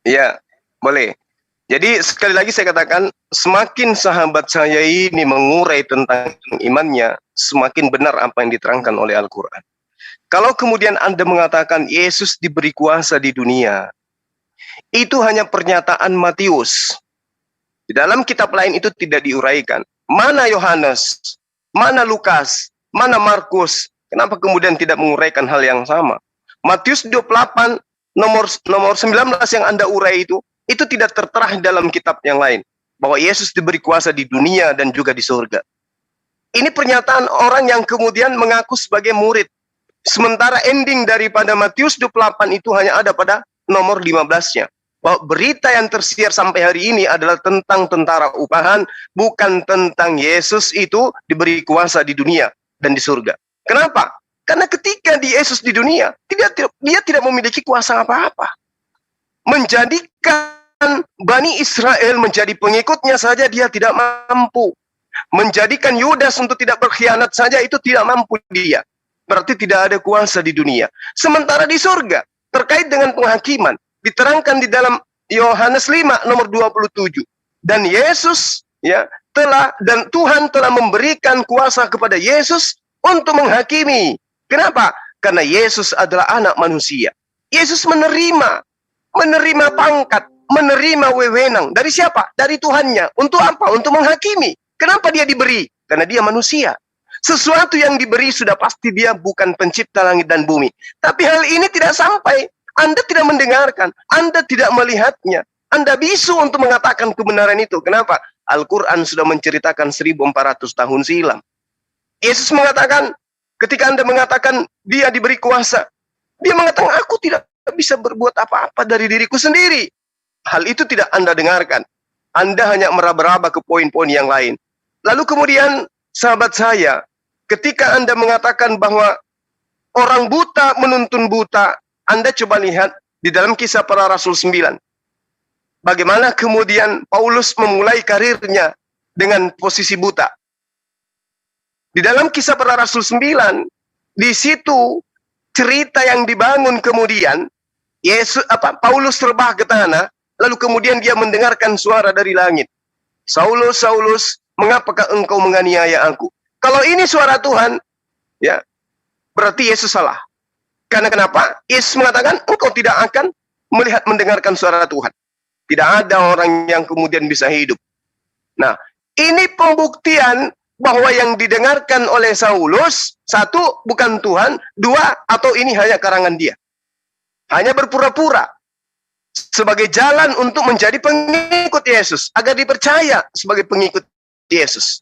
S4: Iya, boleh. Jadi sekali lagi saya katakan, semakin sahabat saya ini mengurai tentang imannya, semakin benar apa yang diterangkan oleh Al-Quran. Kalau kemudian Anda mengatakan Yesus diberi kuasa di dunia, itu hanya pernyataan Matius. Di dalam kitab lain itu tidak diuraikan. Mana Yohanes, mana Lukas, mana Markus, kenapa kemudian tidak menguraikan hal yang sama? Matius 28 nomor 19 yang Anda urai itu tidak tertera dalam kitab yang lain. Bahwa Yesus diberi kuasa di dunia dan juga di surga. Ini pernyataan orang yang kemudian mengaku sebagai murid. Sementara ending daripada Matius 28 itu hanya ada pada nomor 15-nya. Bahwa berita yang tersiar sampai hari ini adalah tentang tentara upahan, bukan tentang Yesus itu diberi kuasa di dunia dan di surga. Kenapa? Karena ketika di Yesus di dunia, dia tidak memiliki kuasa apa-apa. Menjadikan Bani Israel menjadi pengikutnya saja dia tidak mampu. Menjadikan Yudas untuk tidak berkhianat saja itu tidak mampu dia. Berarti tidak ada kuasa di dunia. Sementara di surga, terkait dengan penghakiman, diterangkan di dalam Yohanes 5 nomor 27. Dan Yesus dan Tuhan telah memberikan kuasa kepada Yesus untuk menghakimi. Kenapa? Karena Yesus adalah anak manusia. Yesus menerima pangkat, menerima wewenang. Dari siapa? Dari Tuhannya. Untuk apa? Untuk menghakimi. Kenapa dia diberi? Karena dia manusia. Sesuatu yang diberi sudah pasti dia bukan pencipta langit dan bumi. Tapi hal ini tidak sampai. Anda tidak mendengarkan. Anda tidak melihatnya. Anda bisu untuk mengatakan kebenaran itu. Kenapa? Al-Quran sudah menceritakan 1400 tahun silam. Yesus mengatakan, ketika Anda mengatakan dia diberi kuasa, dia mengatakan, aku tidak bisa berbuat apa-apa dari diriku sendiri. Hal itu tidak Anda dengarkan. Anda hanya meraba-raba ke poin-poin yang lain. Lalu kemudian, sahabat saya, ketika Anda mengatakan bahwa orang buta menuntun buta, Anda coba lihat di dalam Kisah Para Rasul 9. Bagaimana kemudian Paulus memulai karirnya dengan posisi buta. Di dalam Kisah Para Rasul 9, di situ cerita yang dibangun kemudian, Paulus terbang ke tanah, lalu kemudian dia mendengarkan suara dari langit. Saulus, Saulus, mengapakah engkau menganiaya aku? Kalau ini suara Tuhan, ya, berarti Yesus salah. Karena kenapa? Yesus mengatakan, engkau tidak akan mendengarkan suara Tuhan. Tidak ada orang yang kemudian bisa hidup. Nah, ini pembuktian bahwa yang didengarkan oleh Saulus, satu, bukan Tuhan, dua, atau ini hanya karangan dia. Hanya berpura-pura. Sebagai jalan untuk menjadi pengikut Yesus. Agar dipercaya sebagai pengikut Yesus.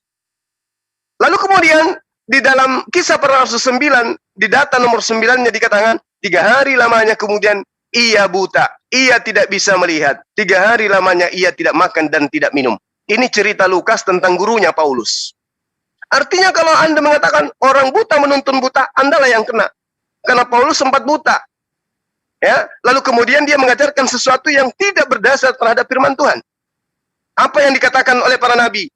S4: Lalu kemudian, di dalam Kisah Para Rasul 9, di data nomor 9-nya dikatakan, 3 hari lamanya kemudian ia buta, ia tidak bisa melihat. 3 hari lamanya ia tidak makan dan tidak minum. Ini cerita Lukas tentang gurunya Paulus. Artinya kalau Anda mengatakan orang buta menuntun buta, Anda lah yang kena. Karena Paulus sempat buta. Ya, lalu kemudian dia mengajarkan sesuatu yang tidak berdasar terhadap firman Tuhan. Apa yang dikatakan oleh para nabi?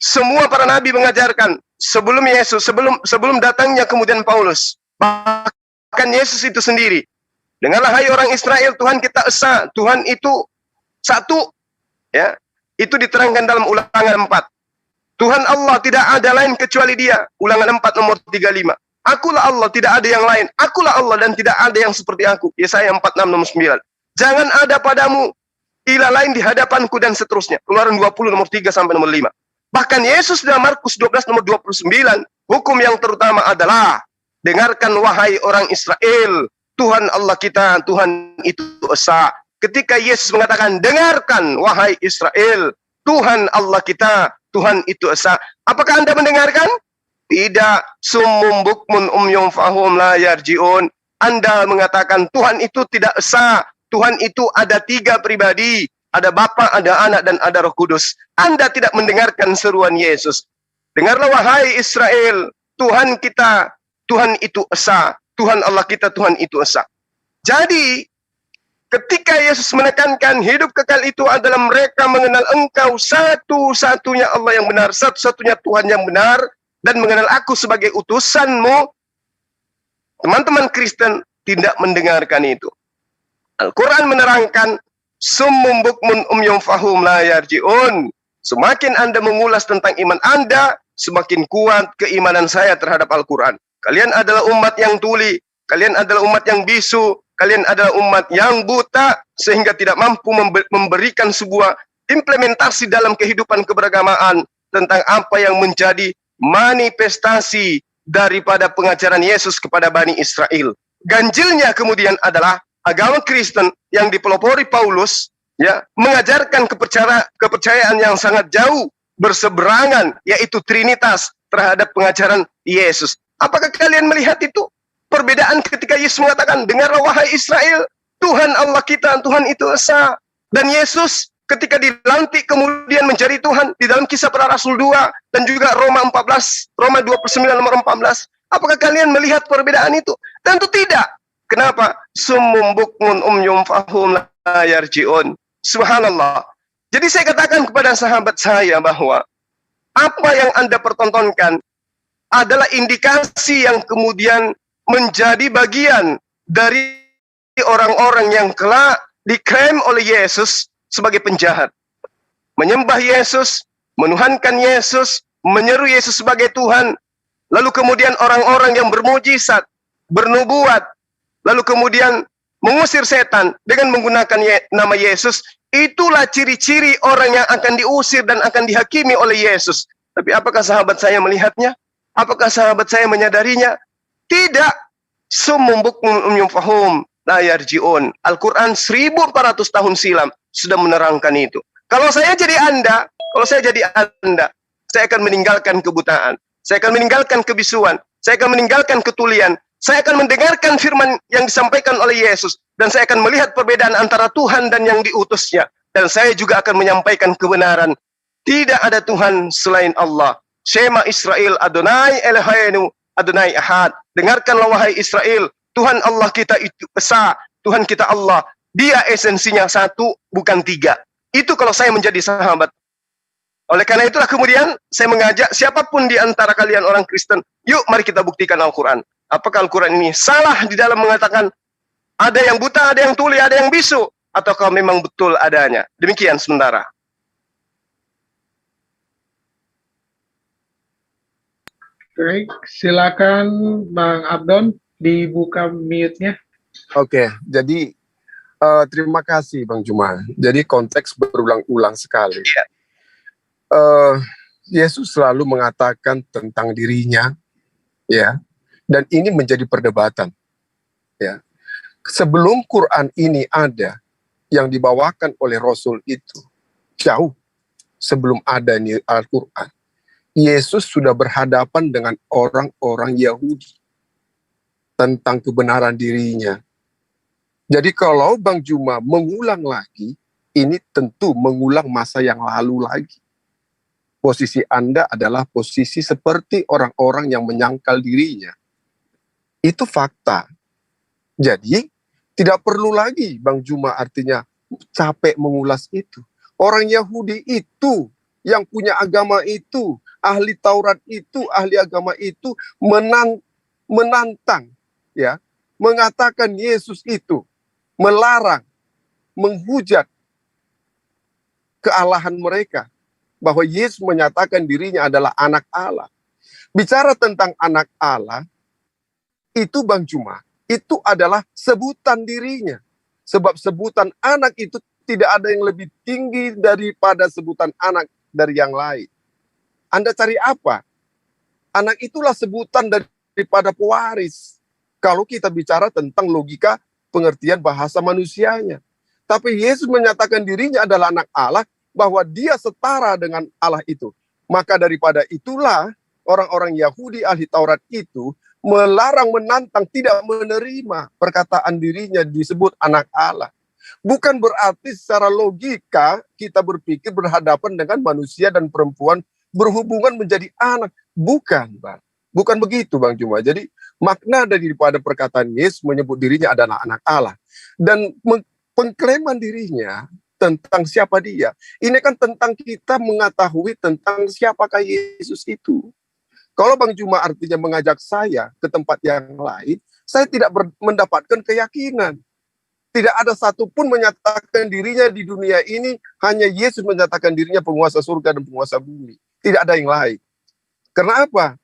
S4: Semua para nabi mengajarkan sebelum Yesus, sebelum datangnya kemudian Paulus. Bahkan Yesus itu sendiri. Dengarlah hai orang Israel, Tuhan kita esa, Tuhan itu satu. Ya, itu diterangkan dalam Ulangan 4. Tuhan Allah tidak ada lain kecuali dia. Ulangan 4 nomor 35. Akulah Allah, tidak ada yang lain. Akulah Allah dan tidak ada yang seperti aku. Yesaya 46 nomor 9. Jangan ada padamu ilah lain di hadapanku dan seterusnya. Keluaran 20 nomor 3 sampai nomor 5. Bahkan Yesus dalam Markus 12 nomor 29, hukum yang terutama adalah, dengarkan wahai orang Israel, Tuhan Allah kita, Tuhan itu esa. Ketika Yesus mengatakan, dengarkan wahai Israel, Tuhan Allah kita, Tuhan itu esa. Apakah Anda mendengarkan? Tidak. Summum bukmun umyum fahum la yarji'un. Anda mengatakan Tuhan itu tidak esa. Tuhan itu ada 3 pribadi. Ada Bapa, ada Anak, dan ada Roh Kudus. Anda tidak mendengarkan seruan Yesus. Dengarlah wahai Israel, Tuhan kita, Tuhan itu esa. Tuhan Allah kita, Tuhan itu esa. Jadi, ketika Yesus menekankan hidup kekal itu adalah mereka mengenal Engkau satu-satunya Allah yang benar, satu-satunya Tuhan yang benar, dan mengenal aku sebagai utusanmu, teman-teman Kristen tidak mendengarkan itu. Al-Quran menerangkan, summum bukmun umyum fahum la yarji'un. Semakin Anda mengulas tentang iman Anda, semakin kuat keimanan saya terhadap Al-Quran. Kalian adalah umat yang tuli, kalian adalah umat yang bisu, kalian adalah umat yang buta, sehingga tidak mampu memberikan sebuah implementasi dalam kehidupan keberagamaan tentang apa yang menjadi manifestasi daripada pengajaran Yesus kepada Bani Israel. Ganjilnya kemudian adalah agama Kristen yang dipelopori Paulus, ya, mengajarkan kepercayaan yang sangat jauh berseberangan, yaitu Trinitas terhadap pengajaran Yesus. Apakah kalian melihat itu? Perbedaan ketika Yesus mengatakan, dengarlah wahai Israel, Tuhan Allah kita, Tuhan itu esa. Dan Yesus ketika dilantik kemudian menjadi Tuhan di dalam Kisah Para Rasul 2 dan juga Roma 29 nomor 14. Apakah kalian melihat perbedaan itu? Tentu tidak. Kenapa? Summum bukmun umyum fahum la yarji'un. Subhanallah. Jadi saya katakan kepada sahabat saya bahwa apa yang Anda pertontonkan adalah indikasi yang kemudian menjadi bagian dari orang-orang yang kelak diklaim oleh Yesus sebagai penjahat. Menyembah Yesus, menuhankan Yesus, menyeru Yesus sebagai Tuhan. Lalu kemudian orang-orang yang bermujizat, bernubuat, lalu kemudian mengusir setan dengan menggunakan nama Yesus, itulah ciri-ciri orang yang akan diusir dan akan dihakimi oleh Yesus. Tapi apakah sahabat saya melihatnya? Apakah sahabat saya menyadarinya? Tidak. Summum bukmun umyum fahum la yarji'un. Al-Quran 1400 tahun silam sudah menerangkan itu. Kalau saya jadi Anda, saya akan meninggalkan kebutaan. Saya akan meninggalkan kebisuan. Saya akan meninggalkan ketulian. Saya akan mendengarkan firman yang disampaikan oleh Yesus. Dan saya akan melihat perbedaan antara Tuhan dan yang diutusnya. Dan saya juga akan menyampaikan kebenaran. Tidak ada Tuhan selain Allah. Shema Israel Adonai Eloheinu Adonai Ahad. Dengarkanlah wahai Israel. Tuhan Allah kita itu esa. Tuhan kita Allah. Dia esensinya satu, bukan tiga. Itu kalau saya menjadi sahabat. Oleh karena itulah kemudian saya mengajak siapapun di antara kalian orang Kristen, yuk mari kita buktikan Al-Quran. Apakah Al-Quran ini salah di dalam mengatakan ada yang buta, ada yang tuli, ada yang bisu, ataukah memang betul adanya? Demikian sementara.
S5: Baik, silakan Bang Abdon dibuka mute-nya.
S1: Oke, jadi terima kasih Bang Juma. Jadi konteks berulang-ulang sekali. Yesus selalu mengatakan tentang dirinya, ya, dan ini menjadi perdebatan, ya. Sebelum Quran ini ada, yang dibawakan oleh Rasul itu jauh sebelum ada Al-Quran. Yesus sudah berhadapan dengan orang-orang Yahudi tentang kebenaran dirinya. Jadi kalau Bang Juma mengulang lagi, ini tentu mengulang masa yang lalu lagi. Posisi Anda adalah posisi seperti orang-orang yang menyangkal dirinya. Itu fakta. Jadi, tidak perlu lagi Bang Juma artinya capek mengulas itu. Orang Yahudi itu, yang punya agama itu, ahli Taurat itu, ahli agama itu, menantang, ya, mengatakan Yesus itu, melarang, menghujat kealahan mereka. Bahwa Yesus menyatakan dirinya adalah anak Allah. Bicara tentang anak Allah, itu Bang Juma, itu adalah sebutan dirinya. Sebab sebutan anak itu tidak ada yang lebih tinggi daripada sebutan anak dari yang lain. Anda cari apa? Anak itulah sebutan daripada pewaris. Kalau kita bicara tentang logika pengertian bahasa manusianya. Tapi Yesus menyatakan dirinya adalah anak Allah, bahwa dia setara dengan Allah itu. Maka daripada itulah orang-orang Yahudi ahli Taurat itu melarang, menantang, tidak menerima perkataan dirinya disebut anak Allah. Bukan berarti secara logika kita berpikir berhadapan dengan manusia dan perempuan berhubungan menjadi anak. Bukan, Bang. Bukan begitu, Bang Juma. Jadi makna daripada perkataan Yesus menyebut dirinya adalah anak Allah. Dan pengklaiman dirinya tentang siapa dia. Ini kan tentang kita mengetahui tentang siapakah Yesus itu. Kalau Bang Juma artinya mengajak saya ke tempat yang lain, saya tidak mendapatkan keyakinan. Tidak ada satupun menyatakan dirinya di dunia ini, hanya Yesus menyatakan dirinya penguasa surga dan penguasa bumi. Tidak ada yang lain. Karena apa?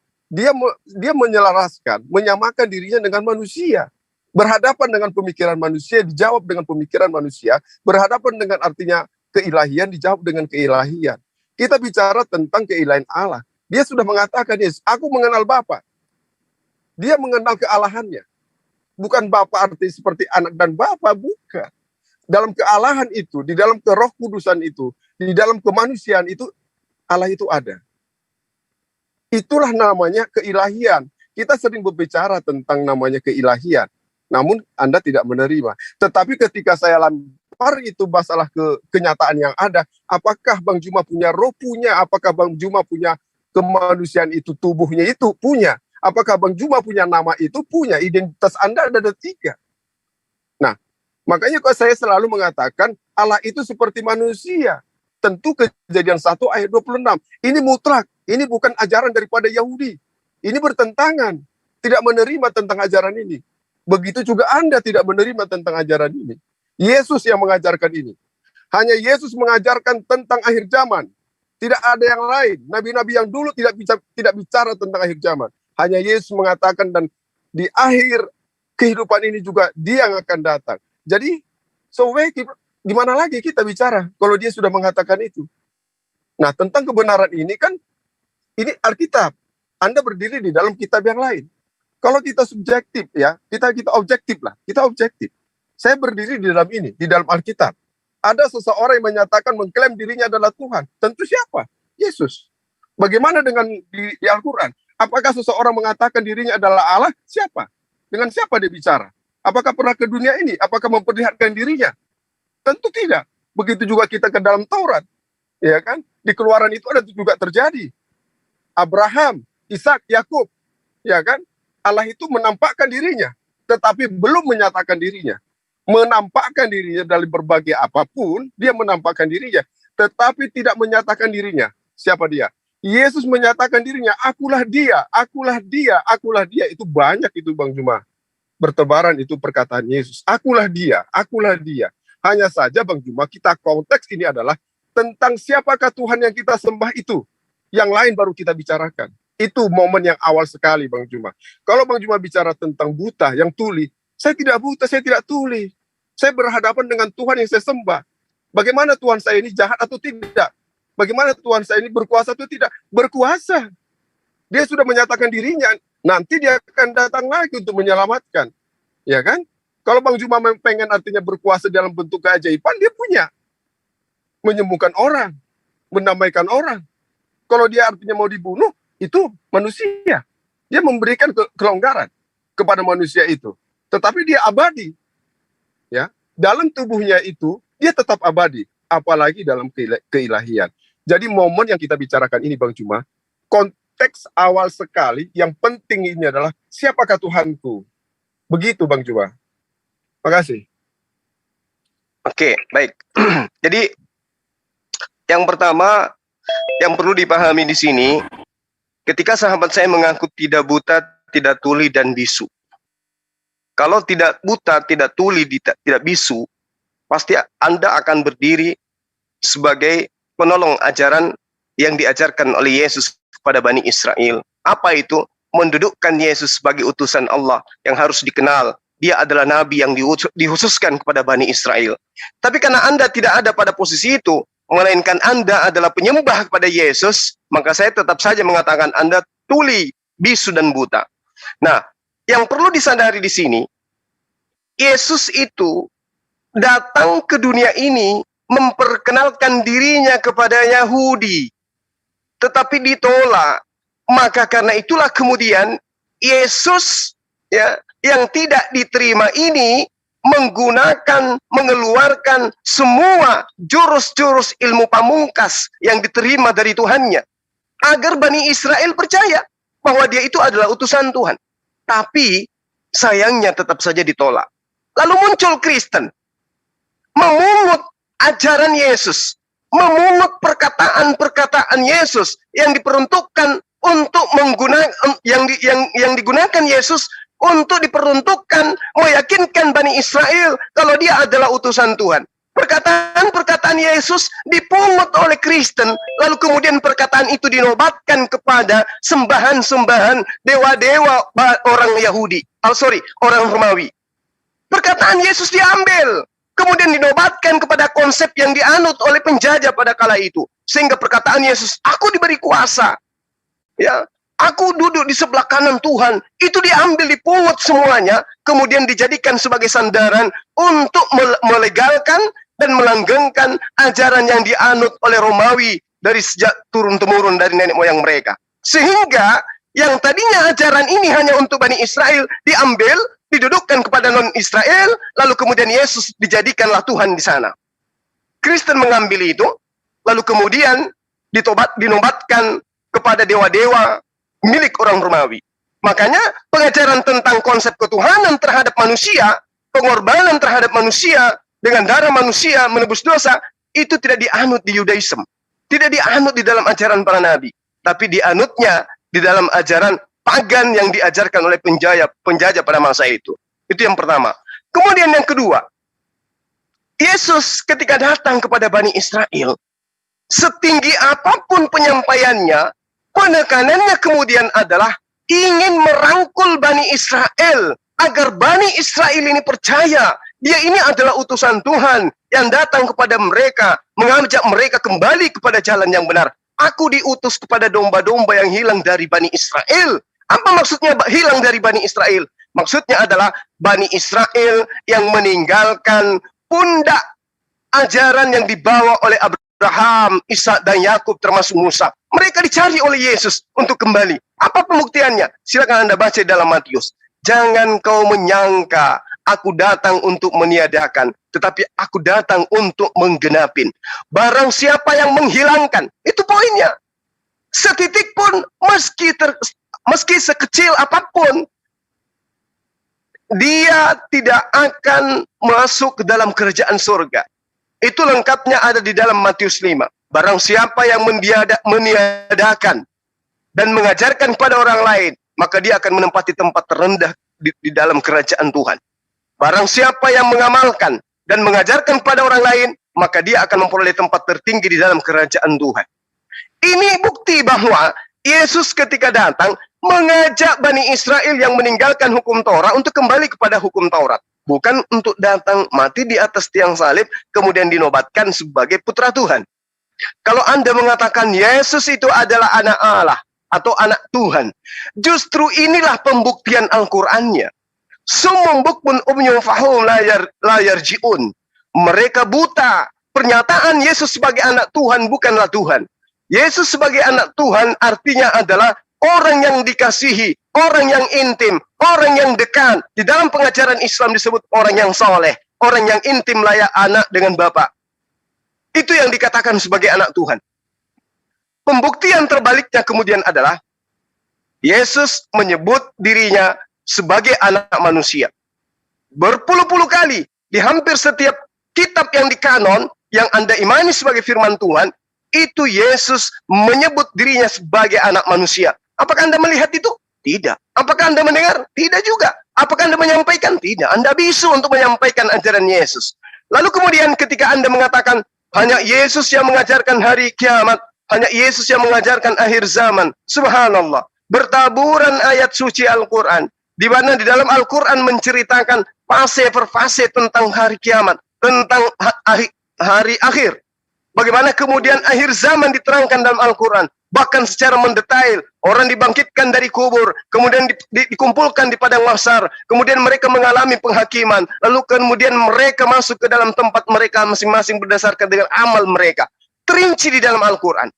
S1: Dia menyelaraskan, menyamakan dirinya dengan manusia. Berhadapan dengan pemikiran manusia, dijawab dengan pemikiran manusia. Berhadapan dengan artinya keilahian, dijawab dengan keilahian. Kita bicara tentang keilahian Allah. Dia sudah mengatakan, Yesus, aku mengenal Bapa. Dia mengenal kealahannya. Bukan Bapa arti seperti anak dan Bapa, bukan. Dalam kealahan itu, di dalam keroh kudusan itu, di dalam kemanusiaan itu, Allah itu ada. Itulah namanya keilahian. Kita sering berbicara tentang namanya keilahian. Namun Anda tidak menerima. Tetapi ketika saya lempar itu masalah kenyataan yang ada, apakah Bang Juma punya roh? Punya. Apakah Bang Juma punya kemanusiaan itu, tubuhnya itu? Punya. Apakah Bang Juma punya nama itu? Punya. Identitas Anda ada 3. Nah, makanya kalau saya selalu mengatakan Allah itu seperti manusia. Tentu Kejadian 1 ayat 26. Ini mutlak. Ini bukan ajaran daripada Yahudi. Ini bertentangan. Tidak menerima tentang ajaran ini. Begitu juga Anda tidak menerima tentang ajaran ini. Yesus yang mengajarkan ini. Hanya Yesus mengajarkan tentang akhir zaman. Tidak ada yang lain. Nabi-nabi yang dulu tidak bicara tentang akhir zaman. Hanya Yesus mengatakan, dan di akhir kehidupan ini juga dia yang akan datang. Jadi, gimana lagi kita bicara kalau dia sudah mengatakan itu? Nah, tentang kebenaran ini kan, ini Alkitab. Anda berdiri di dalam kitab yang lain. Kalau kita subjektif ya, kita objektif lah. Kita objektif. Saya berdiri di dalam ini, di dalam Alkitab. Ada seseorang yang menyatakan, mengklaim dirinya adalah Tuhan. Tentu siapa? Yesus. Bagaimana dengan di Al-Quran? Apakah seseorang mengatakan dirinya adalah Allah? Siapa? Dengan siapa dia bicara? Apakah pernah ke dunia ini? Apakah memperlihatkan dirinya? Tentu tidak. Begitu juga kita ke dalam Taurat. Ya kan? Di Keluaran itu ada juga terjadi. Abraham, Ishak, Yakub. Ya kan? Allah itu menampakkan dirinya. Tetapi belum menyatakan dirinya. Menampakkan dirinya dari berbagai apapun, dia menampakkan dirinya, tetapi tidak menyatakan dirinya. Siapa dia? Yesus menyatakan dirinya, akulah dia, akulah dia, akulah dia. Itu banyak itu Bang Juma. Bertebaran itu perkataan Yesus. Akulah dia, akulah dia. Hanya saja Bang Juma, kita konteks ini adalah tentang siapakah Tuhan yang kita sembah itu. Yang lain baru kita bicarakan. Itu momen yang awal sekali Bang Juma. Kalau Bang Juma bicara tentang buta yang tuli, saya tidak buta, saya tidak tuli. Saya berhadapan dengan Tuhan yang saya sembah. Bagaimana Tuhan saya ini jahat atau tidak? Bagaimana Tuhan saya ini berkuasa atau tidak? Berkuasa. Dia sudah menyatakan dirinya. Nanti dia akan datang lagi untuk menyelamatkan. Ya kan? Kalau Bang Juma pengen artinya berkuasa dalam bentuk keajaiban, dia punya. Menyembuhkan orang. Mendamaikan orang. Kalau dia artinya mau dibunuh, itu manusia. Dia memberikan kelonggaran kepada manusia itu. Tetapi dia abadi. Ya, dalam tubuhnya itu dia tetap abadi, apalagi dalam keilahian. Jadi momen yang kita bicarakan ini Bang Juma, konteks awal sekali yang penting ini adalah siapakah Tuhanku. Begitu Bang Juma. Makasih.
S4: Oke, baik. Jadi yang pertama yang perlu dipahami di sini, ketika sahabat saya mengaku tidak buta, tidak tuli dan bisu. Kalau tidak buta, tidak tuli, tidak bisu, pasti Anda akan berdiri sebagai penolong ajaran yang diajarkan oleh Yesus kepada Bani Israel. Apa itu? Mendudukkan Yesus sebagai utusan Allah yang harus dikenal. Dia adalah nabi yang dikhususkan kepada Bani Israel. Tapi karena Anda tidak ada pada posisi itu, melainkan Anda adalah penyembah kepada Yesus, maka saya tetap saja mengatakan Anda tuli, bisu, dan buta. Nah, yang perlu disadari di sini, Yesus itu datang ke dunia ini memperkenalkan dirinya kepada Yahudi, tetapi ditolak. Maka karena itulah kemudian Yesus ya yang tidak diterima ini mengeluarkan semua jurus-jurus ilmu pamungkas yang diterima dari Tuhannya, agar Bani Israel percaya bahwa dia itu adalah utusan Tuhan. Tapi sayangnya tetap saja ditolak. Lalu muncul Kristen, memungut ajaran Yesus, memungut perkataan-perkataan Yesus yang diperuntukkan untuk menggunakan yang digunakan Yesus untuk diperuntukkan meyakinkan Bani Israel kalau dia adalah utusan Tuhan. Perkataan-perkataan Yesus dipungut oleh Kristen, lalu kemudian perkataan itu dinobatkan kepada sembahan-sembahan dewa-dewa orang Yahudi. Orang Romawi. Perkataan Yesus diambil, kemudian dinobatkan kepada konsep yang dianut oleh penjajah pada kala itu. Sehingga perkataan Yesus, aku diberi kuasa. Ya, aku duduk di sebelah kanan Tuhan. Itu diambil, dipungut semuanya, kemudian dijadikan sebagai sandaran untuk melegalkan dan melanggengkan ajaran yang dianut oleh Romawi dari sejak turun-temurun dari nenek moyang mereka. Sehingga yang tadinya ajaran ini hanya untuk Bani Israel diambil, didudukkan kepada non-Israel, lalu kemudian Yesus dijadikanlah Tuhan di sana. Kristen mengambil itu, lalu kemudian dinobatkan kepada dewa-dewa milik orang Romawi. Makanya pengajaran tentang konsep ketuhanan terhadap manusia, pengorbanan terhadap manusia, dengan darah manusia menebus dosa, itu tidak dianut di Yudaism. Tidak dianut di dalam ajaran para nabi. Tapi dianutnya di dalam ajaran pagan yang diajarkan oleh penjajah pada masa itu. Itu yang pertama. Kemudian yang kedua, Yesus ketika datang kepada Bani Israel, setinggi apapun penyampaiannya, penekanannya kemudian adalah ingin merangkul Bani Israel, agar Bani Israel ini percaya dia ini adalah utusan Tuhan yang datang kepada mereka, mengajak mereka kembali kepada jalan yang benar. Aku diutus kepada domba-domba yang hilang dari Bani Israel. Apa maksudnya hilang dari Bani Israel? Maksudnya adalah Bani Israel yang meninggalkan pundak ajaran yang dibawa oleh Abraham, Ishak dan Yakub termasuk Musa. Mereka dicari oleh Yesus untuk kembali. Apa pembuktiannya? Silakan Anda baca dalam Matius. Jangan kau menyangka aku datang untuk meniadakan, tetapi aku datang untuk menggenapin. Barang siapa yang menghilangkan, itu poinnya. Setitik pun, meski sekecil apapun, dia tidak akan masuk ke dalam kerajaan surga. Itu lengkapnya ada di dalam Matius 5. Barang siapa yang meniadakan dan mengajarkan kepada orang lain, maka dia akan menempati tempat terendah di dalam kerajaan Tuhan. Barang siapa yang mengamalkan dan mengajarkan kepada orang lain, maka dia akan memperoleh tempat tertinggi di dalam kerajaan Tuhan. Ini bukti bahwa Yesus ketika datang mengajak Bani Israel yang meninggalkan hukum Taurat untuk kembali kepada hukum Taurat. Bukan untuk datang mati di atas tiang salib, kemudian dinobatkan sebagai putra Tuhan. Kalau Anda mengatakan Yesus itu adalah anak Allah atau anak Tuhan, justru inilah pembuktian Al-Qur'annya. Summum bukmun umyun fahum la yarji'un. Mereka buta. Pernyataan Yesus sebagai anak Tuhan bukanlah Tuhan. Yesus sebagai anak Tuhan artinya adalah orang yang dikasihi, orang yang intim, orang yang dekat. Di dalam pengajaran Islam disebut orang yang soleh, orang yang intim layak anak dengan Bapa. Itu yang dikatakan sebagai anak Tuhan. Pembuktian terbaliknya kemudian adalah Yesus menyebut dirinya sebagai anak manusia. Berpuluh-puluh kali di hampir setiap kitab yang dikanon yang Anda imani sebagai firman Tuhan, itu Yesus menyebut dirinya sebagai anak manusia. Apakah Anda melihat itu? Tidak. Apakah Anda mendengar? Tidak juga. Apakah Anda menyampaikan? Tidak. Anda bisu untuk menyampaikan ajaran Yesus. Lalu kemudian ketika Anda mengatakan hanya Yesus yang mengajarkan hari kiamat, hanya Yesus yang mengajarkan akhir zaman. Subhanallah. Bertaburan ayat suci Al-Quran, di mana di dalam Al-Quran menceritakan fase per fase tentang hari kiamat, tentang hari akhir. Bagaimana kemudian akhir zaman diterangkan dalam Al-Quran, bahkan secara mendetail. Orang dibangkitkan dari kubur, kemudian dikumpulkan di padang mahsyar, kemudian mereka mengalami penghakiman, lalu kemudian mereka masuk ke dalam tempat mereka masing-masing berdasarkan dengan amal mereka. Terinci di dalam Al-Quran.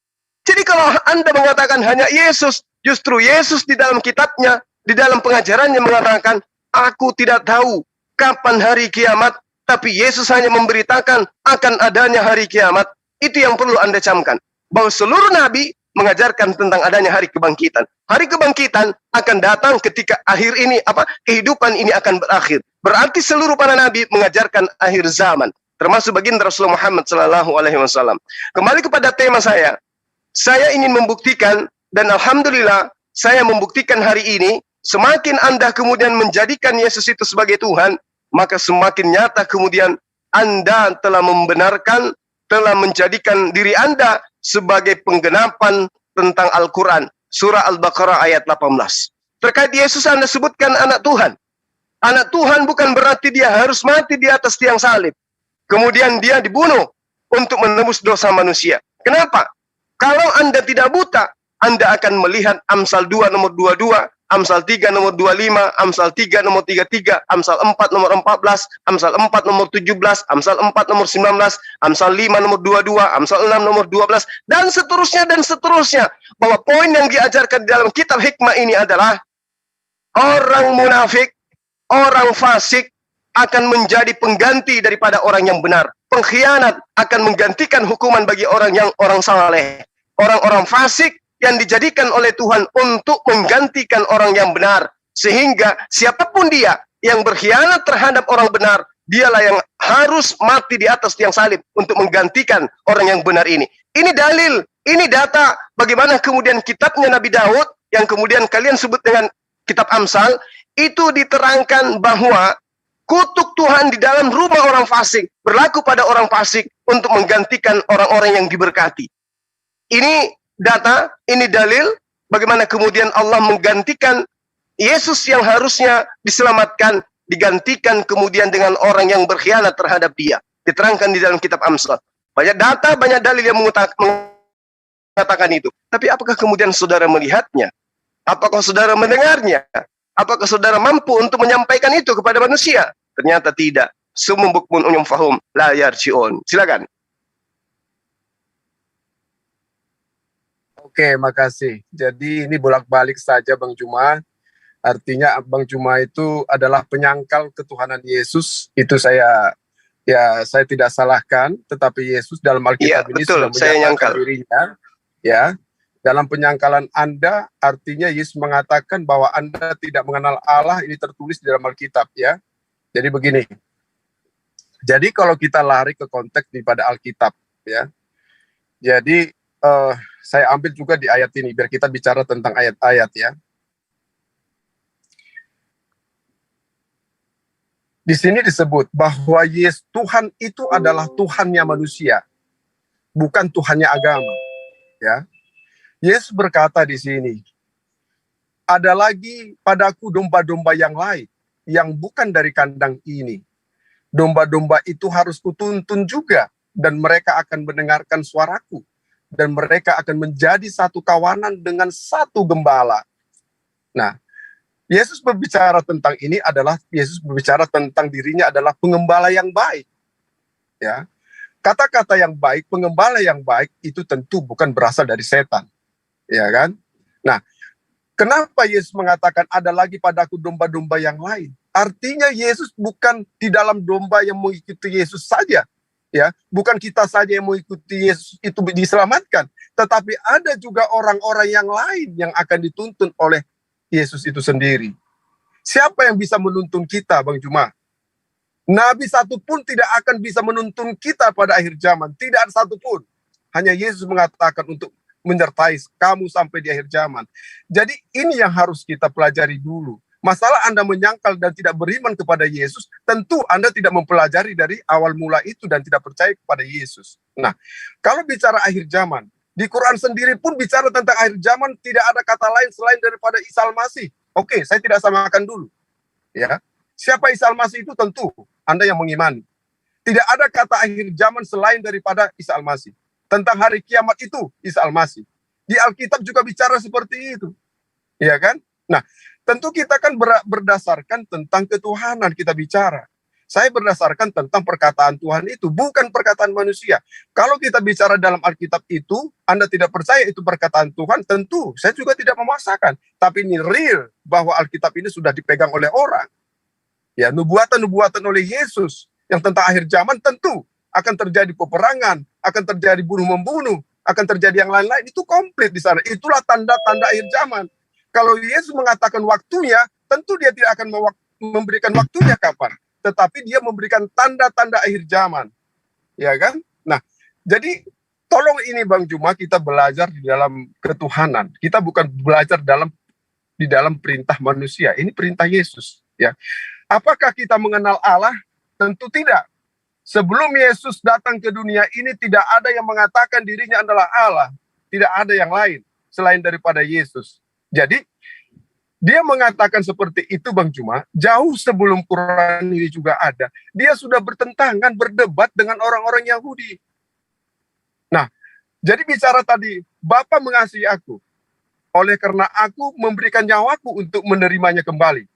S4: Jadi kalau Anda mengatakan hanya Yesus, justru Yesus di dalam kitabnya, di dalam pengajarannya mengatakan, aku tidak tahu kapan hari kiamat, tapi Yesus hanya memberitakan akan adanya hari kiamat. Itu yang perlu Anda camkan. Bahwa seluruh nabi mengajarkan tentang adanya hari kebangkitan. Hari kebangkitan akan datang ketika kehidupan ini akan berakhir. Berarti seluruh para nabi mengajarkan akhir zaman, termasuk baginda Rasulullah Muhammad SAW. Kembali kepada tema saya ingin membuktikan Dan alhamdulillah, saya membuktikan hari ini, semakin Anda kemudian menjadikan Yesus itu sebagai Tuhan, maka semakin nyata kemudian Anda telah membenarkan, telah menjadikan diri Anda sebagai penggenapan tentang Al-Quran. Surah Al-Baqarah ayat 18. Terkait Yesus Anda sebutkan anak Tuhan. Anak Tuhan bukan berarti dia harus mati di atas tiang salib. Kemudian dia dibunuh untuk menebus dosa manusia. Kenapa? Kalau Anda tidak buta, Anda akan melihat Amsal 2 nomor 22, Amsal 3 nomor 25, Amsal 3 nomor 33, Amsal 4 nomor 14, Amsal 4 nomor 17, Amsal 4 nomor 19, Amsal 5 nomor 22, Amsal 6 nomor 12, dan seterusnya. Bahwa poin yang diajarkan di dalam kitab hikmah ini adalah orang munafik, orang fasik akan menjadi pengganti daripada orang yang benar. Pengkhianat akan menggantikan hukuman bagi orang saleh. Orang-orang fasik yang dijadikan oleh Tuhan untuk menggantikan orang yang benar. Sehingga siapapun dia yang berkhianat terhadap orang benar, dialah yang harus mati di atas tiang salib untuk menggantikan orang yang benar ini. Ini dalil, ini data bagaimana kemudian kitabnya Nabi Daud yang kemudian kalian sebut dengan kitab Amsal, itu diterangkan bahwa kutuk Tuhan di dalam rumah orang fasik berlaku pada orang fasik untuk menggantikan orang-orang yang diberkati. Ini data, ini dalil bagaimana kemudian Allah menggantikan Yesus yang harusnya diselamatkan, digantikan kemudian dengan orang yang berkhianat terhadap dia. Diterangkan di dalam kitab Amsal. Banyak data, banyak dalil yang mengatakan itu. Tapi apakah kemudian saudara melihatnya? Apakah saudara mendengarnya? Apakah saudara mampu untuk menyampaikan itu kepada manusia? Ternyata tidak. Sumum bukmun unyum fahum la yarji'un. Silakan.
S1: Oke, makasih. Jadi ini bolak-balik saja Bang Juma. Artinya Bang Juma itu adalah penyangkal ketuhanan Yesus. Itu saya tidak salahkan, tetapi Yesus dalam Alkitab ini
S4: betul,
S1: sudah menyatakan dirinya. Ya, dalam penyangkalan Anda, artinya Yesus mengatakan bahwa Anda tidak mengenal Allah, ini tertulis di dalam Alkitab, ya. Jadi begini. Jadi kalau kita lari ke konteks daripada Alkitab, ya. Jadi saya ambil juga di ayat ini biar kita bicara tentang ayat-ayat, ya. Di sini disebut bahwa Yesus Tuhan itu adalah Tuhannya manusia, bukan Tuhannya agama, ya. Yesus berkata di sini, ada lagi padaku domba-domba yang lain, yang bukan dari kandang ini. Domba-domba itu harus kutuntun juga, dan mereka akan mendengarkan suaraku, dan mereka akan menjadi satu kawanan dengan satu gembala. Nah, Yesus berbicara tentang ini adalah, Yesus berbicara tentang dirinya adalah pengembala yang baik. Ya, kata-kata yang baik, pengembala yang baik, itu tentu bukan berasal dari setan. Ya kan? Nah, kenapa Yesus mengatakan ada lagi padaku domba-domba yang lain? Artinya Yesus bukan di dalam domba yang mengikuti Yesus saja, ya, bukan kita saja yang mengikuti Yesus itu diselamatkan, tetapi ada juga orang-orang yang lain yang akan dituntun oleh Yesus itu sendiri. Siapa yang bisa menuntun kita, Bang Juma? Nabi satu pun tidak akan bisa menuntun kita pada akhir zaman, tidak ada satu pun. Hanya Yesus mengatakan untuk menyertai kamu sampai di akhir zaman. Jadi ini yang harus kita pelajari dulu. Masalah Anda menyangkal dan tidak beriman kepada Yesus, tentu Anda tidak mempelajari dari awal mula itu dan tidak percaya kepada Yesus. Nah, kalau bicara akhir zaman, di Quran sendiri pun bicara tentang akhir zaman, tidak ada kata lain selain daripada Isa Al-Masih. Oke, saya tidak samakan dulu. Ya, siapa Isa Al-Masih itu? Tentu Anda yang mengimani. Tidak ada kata akhir zaman selain daripada Isa Al-Masih. Tentang hari kiamat itu Isa Al-Masih. Di Alkitab juga bicara seperti itu. Ya kan? Nah, tentu kita kan berdasarkan tentang ketuhanan kita bicara. Saya berdasarkan tentang perkataan Tuhan itu, bukan perkataan manusia. Kalau kita bicara dalam Alkitab itu, Anda tidak percaya itu perkataan Tuhan, tentu saya juga tidak memaksakan. Tapi ini real bahwa Alkitab ini sudah dipegang oleh orang. Ya, nubuatan-nubuatan oleh Yesus yang tentang akhir zaman tentu akan terjadi peperangan, akan terjadi bunuh-membunuh, akan terjadi yang lain-lain, itu komplit di sana. Itulah tanda-tanda akhir zaman. Kalau Yesus mengatakan waktunya, tentu dia tidak akan memberikan waktunya kapan, tetapi dia memberikan tanda-tanda akhir zaman. Ya kan? Nah, jadi tolong ini Bang Juma, kita belajar di dalam ketuhanan. Kita bukan belajar di dalam perintah manusia. Ini perintah Yesus, ya. Apakah kita mengenal Allah? Tentu tidak. Sebelum Yesus datang ke dunia ini, tidak ada yang mengatakan dirinya adalah Allah. Tidak ada yang lain selain daripada Yesus. Jadi, dia mengatakan seperti itu Bang Juma, jauh sebelum Quran ini juga ada. Dia sudah bertentangan, berdebat dengan orang-orang Yahudi. Nah, jadi bicara tadi, Bapa mengasihi aku, oleh karena aku memberikan nyawaku untuk menerimanya kembali.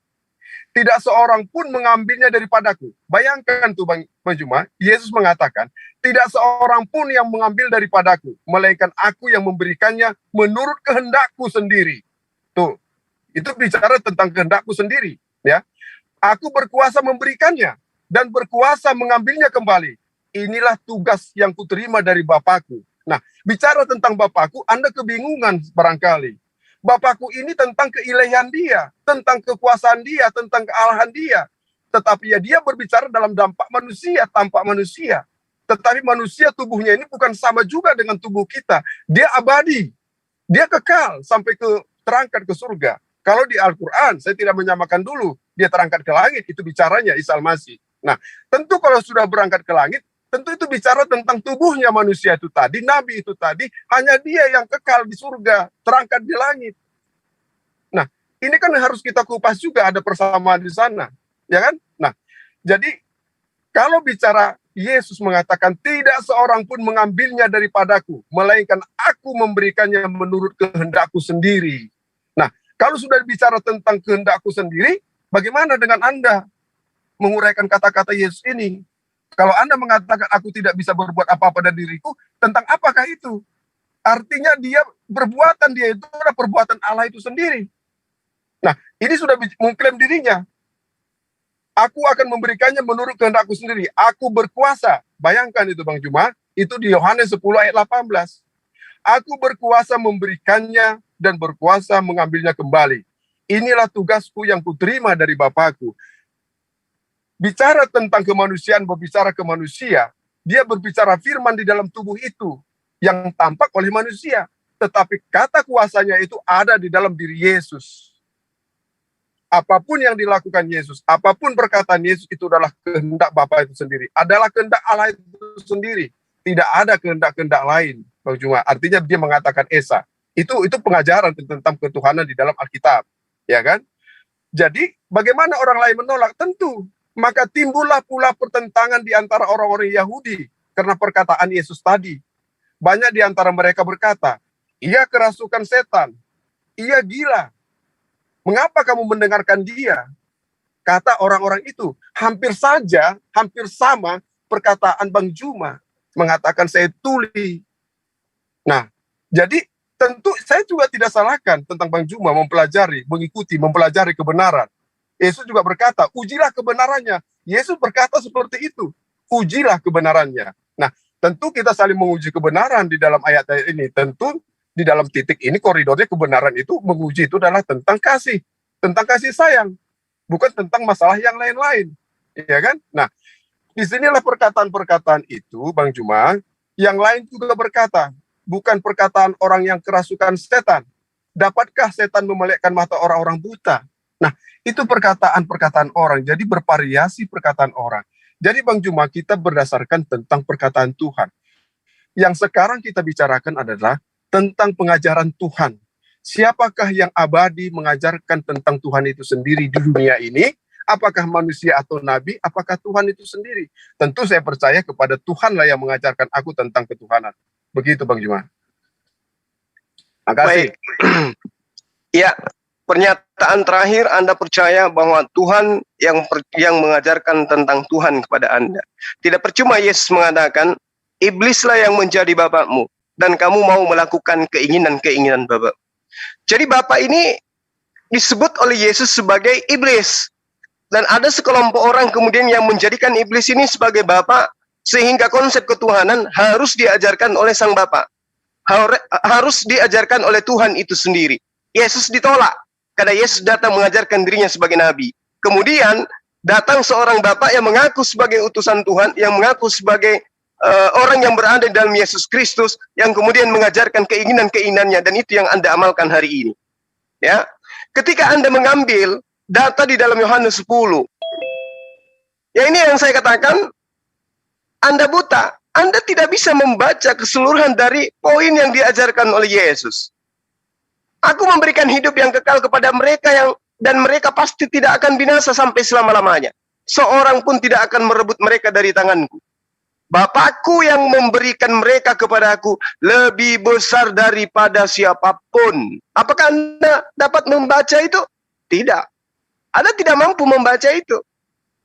S1: Tidak seorang pun mengambilnya daripadaku. Bayangkan tuh Bang Juma, Yesus mengatakan, tidak seorang pun yang mengambil daripadaku, melainkan aku yang memberikannya menurut kehendakku sendiri. Tuh, itu bicara tentang kehendakku sendiri, ya. Aku berkuasa memberikannya dan berkuasa mengambilnya kembali. Inilah tugas yang kuterima dari Bapakku. Nah, bicara tentang Bapakku, Anda kebingungan barangkali. Bapakku ini tentang keilahian dia, tentang kekuasaan dia, tentang kealahan dia. Tetapi ya dia berbicara dalam dampak manusia, tampak manusia. Tetapi manusia tubuhnya ini bukan sama juga dengan tubuh kita. Dia abadi, dia kekal sampai terangkat ke surga. Kalau di Al-Quran, saya tidak menyamakan dulu, dia terangkat ke langit, itu bicaranya Isa Al-Masih. Nah, tentu kalau sudah berangkat ke langit, tentu itu bicara tentang tubuhnya manusia itu tadi, Nabi itu tadi, hanya dia yang kekal di surga, terangkat di langit. Nah, ini kan harus kita kupas juga, ada persamaan di sana, ya kan? Nah, jadi kalau bicara Yesus mengatakan, tidak seorang pun mengambilnya daripadaku, melainkan aku memberikannya menurut kehendakku sendiri. Nah, kalau sudah bicara tentang kehendakku sendiri, bagaimana dengan Anda menguraikan kata-kata Yesus ini? Kalau Anda mengatakan aku tidak bisa berbuat apa-apa dari diriku, tentang apakah itu? Artinya dia itu adalah perbuatan Allah itu sendiri. Nah, ini sudah mengklaim dirinya. Aku akan memberikannya menurut kehendakku sendiri. Aku berkuasa. Bayangkan itu Bang Juma, itu di Yohanes 10 ayat 18. Aku berkuasa memberikannya dan berkuasa mengambilnya kembali. Inilah tugasku yang kuterima dari Bapakku. Bicara tentang kemanusiaan, berbicara ke manusia, dia berbicara firman di dalam tubuh itu yang tampak oleh manusia. Tetapi kata kuasanya itu ada di dalam diri Yesus. Apapun yang dilakukan Yesus, apapun perkataan Yesus itu adalah kehendak Bapa itu sendiri. Adalah kehendak Allah itu sendiri. Tidak ada kehendak-kehendak lain, Bang Juma. Artinya dia mengatakan Esa. Itu pengajaran tentang ketuhanan di dalam Alkitab. Ya kan? Jadi bagaimana orang lain menolak? Tentu. Maka timbullah pula pertentangan di antara orang-orang Yahudi karena perkataan Yesus tadi. Banyak di antara mereka berkata, ia kerasukan setan, ia gila. Mengapa kamu mendengarkan dia? Kata orang-orang itu, hampir sama perkataan Bang Juma. Mengatakan saya tuli. Nah, jadi tentu saya juga tidak salahkan tentang Bang Juma mempelajari kebenaran. Yesus juga berkata, ujilah kebenarannya. Yesus berkata seperti itu, ujilah kebenarannya. Nah, tentu kita saling menguji kebenaran di dalam ayat-ayat ini. Tentu di dalam titik ini koridornya kebenaran itu menguji itu adalah tentang kasih sayang, bukan tentang masalah yang lain-lain, ya kan? Nah, disinilah perkataan-perkataan itu, Bang Juma, yang lain juga berkata, bukan perkataan orang yang kerasukan setan. Dapatkah setan memelekkan mata orang-orang buta? Nah, itu perkataan-perkataan orang, jadi bervariasi perkataan orang. Jadi Bang Juma, kita berdasarkan tentang perkataan Tuhan. Yang sekarang kita bicarakan adalah tentang pengajaran Tuhan. Siapakah yang abadi mengajarkan tentang Tuhan itu sendiri di dunia ini? Apakah manusia atau nabi? Apakah Tuhan itu sendiri? Tentu saya percaya kepada Tuhanlah yang mengajarkan aku tentang ketuhanan. Begitu Bang Juma. Makasih.
S4: Ya, pernyataan terakhir Anda percaya bahwa Tuhan yang mengajarkan tentang Tuhan kepada Anda. Tidak percuma Yesus mengatakan, iblislah yang menjadi bapakmu dan kamu mau melakukan keinginan-keinginan Bapa. Jadi Bapa ini disebut oleh Yesus sebagai iblis. Dan ada sekelompok orang kemudian yang menjadikan iblis ini sebagai Bapa, sehingga konsep ketuhanan harus diajarkan oleh Sang Bapa. Harus diajarkan oleh Tuhan itu sendiri. Yesus ditolak karena Yesus datang mengajarkan dirinya sebagai nabi. Kemudian datang seorang Bapa yang mengaku sebagai utusan Tuhan, yang mengaku sebagai orang yang berada di dalam Yesus Kristus yang kemudian mengajarkan keinginan-keinginannya, dan itu yang Anda amalkan hari ini. Ya, ketika Anda mengambil data di dalam Yohanes 10, ya ini yang saya katakan, Anda buta. Anda tidak bisa membaca keseluruhan dari poin yang diajarkan oleh Yesus. Aku memberikan hidup yang kekal kepada mereka dan mereka pasti tidak akan binasa sampai selama-lamanya. Seorang pun tidak akan merebut mereka dari tanganku. Bapakku yang memberikan mereka kepadaku lebih besar daripada siapapun. Apakah Anda dapat membaca itu? Tidak. Anda tidak mampu membaca itu.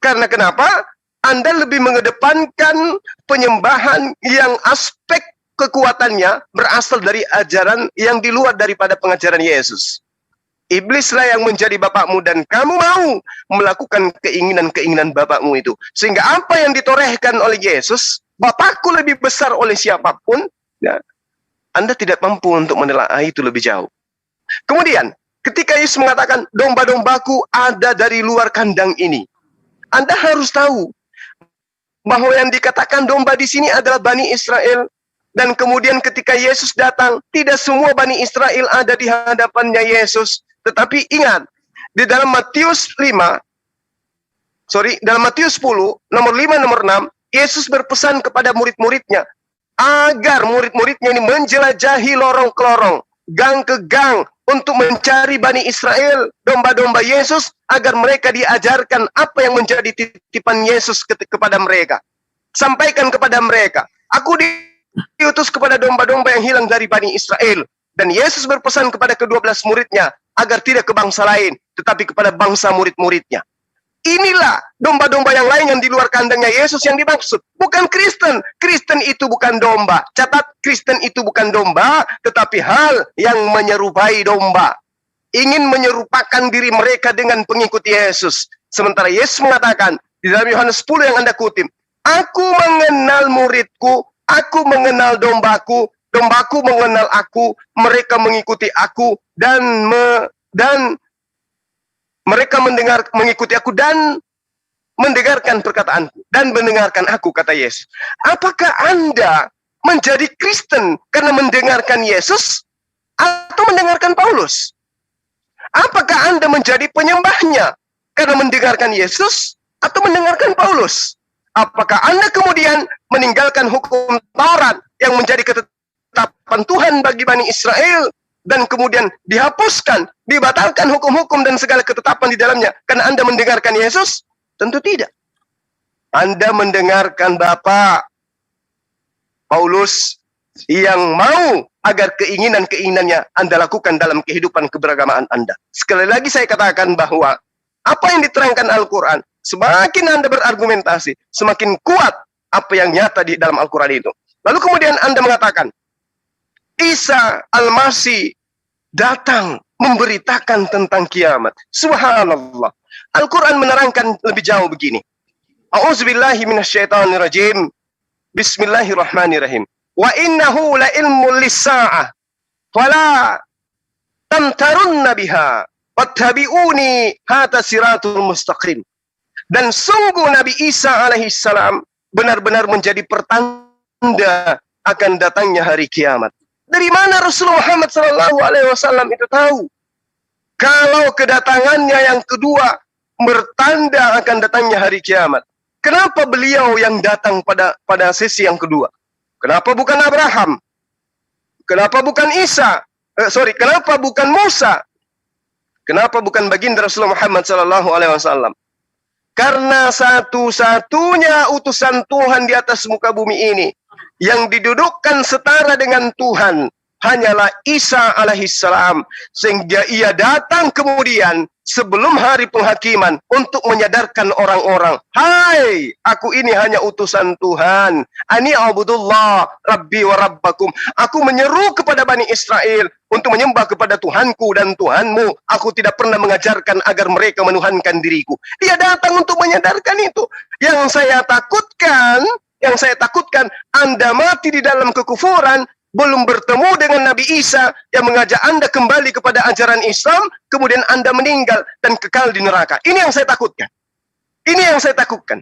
S4: Karena kenapa? Anda lebih mengedepankan penyembahan yang aspek kekuatannya berasal dari ajaran yang di luar daripada pengajaran Yesus. Iblislah yang menjadi bapakmu dan kamu mau melakukan keinginan-keinginan bapakmu itu. Sehingga apa yang ditorehkan oleh Yesus, Bapakku lebih besar oleh siapapun, ya, Anda tidak mampu untuk menelaah itu lebih jauh. Kemudian, ketika Yesus mengatakan, domba-dombaku ada dari luar kandang ini, Anda harus tahu bahwa yang dikatakan domba di sini adalah Bani Israel. Dan kemudian ketika Yesus datang, tidak semua Bani Israel ada di hadapannya Yesus. Tetapi ingat, di dalam Matius 10, nomor 5, nomor 6, Yesus berpesan kepada murid-muridnya, agar murid-muridnya ini menjelajahi lorong ke lorong, gang ke gang, untuk mencari Bani Israel, domba-domba Yesus, agar mereka diajarkan apa yang menjadi titipan Yesus kepada mereka. Sampaikan kepada mereka, aku diutus kepada domba-domba yang hilang dari Bani Israel. Dan Yesus berpesan kepada ke-12 muridnya, agar tidak ke bangsa lain, tetapi kepada bangsa murid-muridnya. Inilah domba-domba yang lain yang di luar kandangnya Yesus yang dimaksud. Bukan Kristen. Kristen itu bukan domba. Catat, Kristen itu bukan domba, tetapi hal yang menyerupai domba. Ingin menyerupakan diri mereka dengan pengikut Yesus. Sementara Yesus mengatakan, di dalam Yohanes 10 yang Anda kutip, aku mengenal muridku, aku mengenal dombaku, dombaku mengenal aku, mereka mengikuti aku, dan mereka mengikuti aku dan mendengarkan perkataanku dan mendengarkan aku, kata Yesus. Apakah Anda menjadi Kristen karena mendengarkan Yesus atau mendengarkan Paulus? Apakah Anda menjadi penyembahnya karena mendengarkan Yesus atau mendengarkan Paulus? Apakah Anda kemudian meninggalkan hukum Taurat yang menjadi ketetapan Tuhan bagi Bani Israel, dan kemudian dihapuskan, dibatalkan hukum-hukum dan segala ketetapan di dalamnya karena Anda mendengarkan Yesus? Tentu tidak. Anda mendengarkan Bapak Paulus yang mau agar keinginan-keinginannya Anda lakukan dalam kehidupan keberagamaan Anda. Sekali lagi saya katakan bahwa apa yang diterangkan Al-Quran, semakin Anda berargumentasi, semakin kuat apa yang nyata di dalam Al-Quran itu. Lalu kemudian Anda mengatakan, Isa Al-Masih datang memberitakan tentang kiamat. Subhanallah. Al-Quran menerangkan lebih jauh begini. A'udzubillahi minasyaitonirrajim. Bismillahirrahmanirrahim. Wa innahu la ilmul lis-sa'ah. Fala tamtarunna biha. Wattabi'uni hata siratul mustaqim. Dan sungguh Nabi Isa alaihissalam benar-benar menjadi pertanda akan datangnya hari kiamat. Dari mana Rasulullah Muhammad SAW itu tahu kalau kedatangannya yang kedua bertanda akan datangnya hari kiamat? Kenapa beliau yang datang pada sesi yang kedua? Kenapa bukan Abraham? Kenapa bukan kenapa bukan Musa? Kenapa bukan baginda Rasulullah Muhammad SAW? Karena satu-satunya utusan Tuhan di atas muka bumi ini yang didudukkan setara dengan Tuhan hanyalah Isa alaihissalam, sehingga ia datang kemudian sebelum hari penghakiman untuk menyadarkan orang-orang, hai, aku ini hanya utusan Tuhan, ani abudullah rabbi wa rabbakum, aku menyeru kepada Bani Israel untuk menyembah kepada Tuhanku dan Tuhanmu, aku tidak pernah mengajarkan agar mereka menuhankan diriku. Dia datang untuk menyadarkan itu. Yang saya takutkan Anda mati di dalam kekufuran, belum bertemu dengan Nabi Isa yang mengajak Anda kembali kepada ajaran Islam, kemudian Anda meninggal dan kekal di neraka. Ini yang saya takutkan. Ini yang saya takutkan.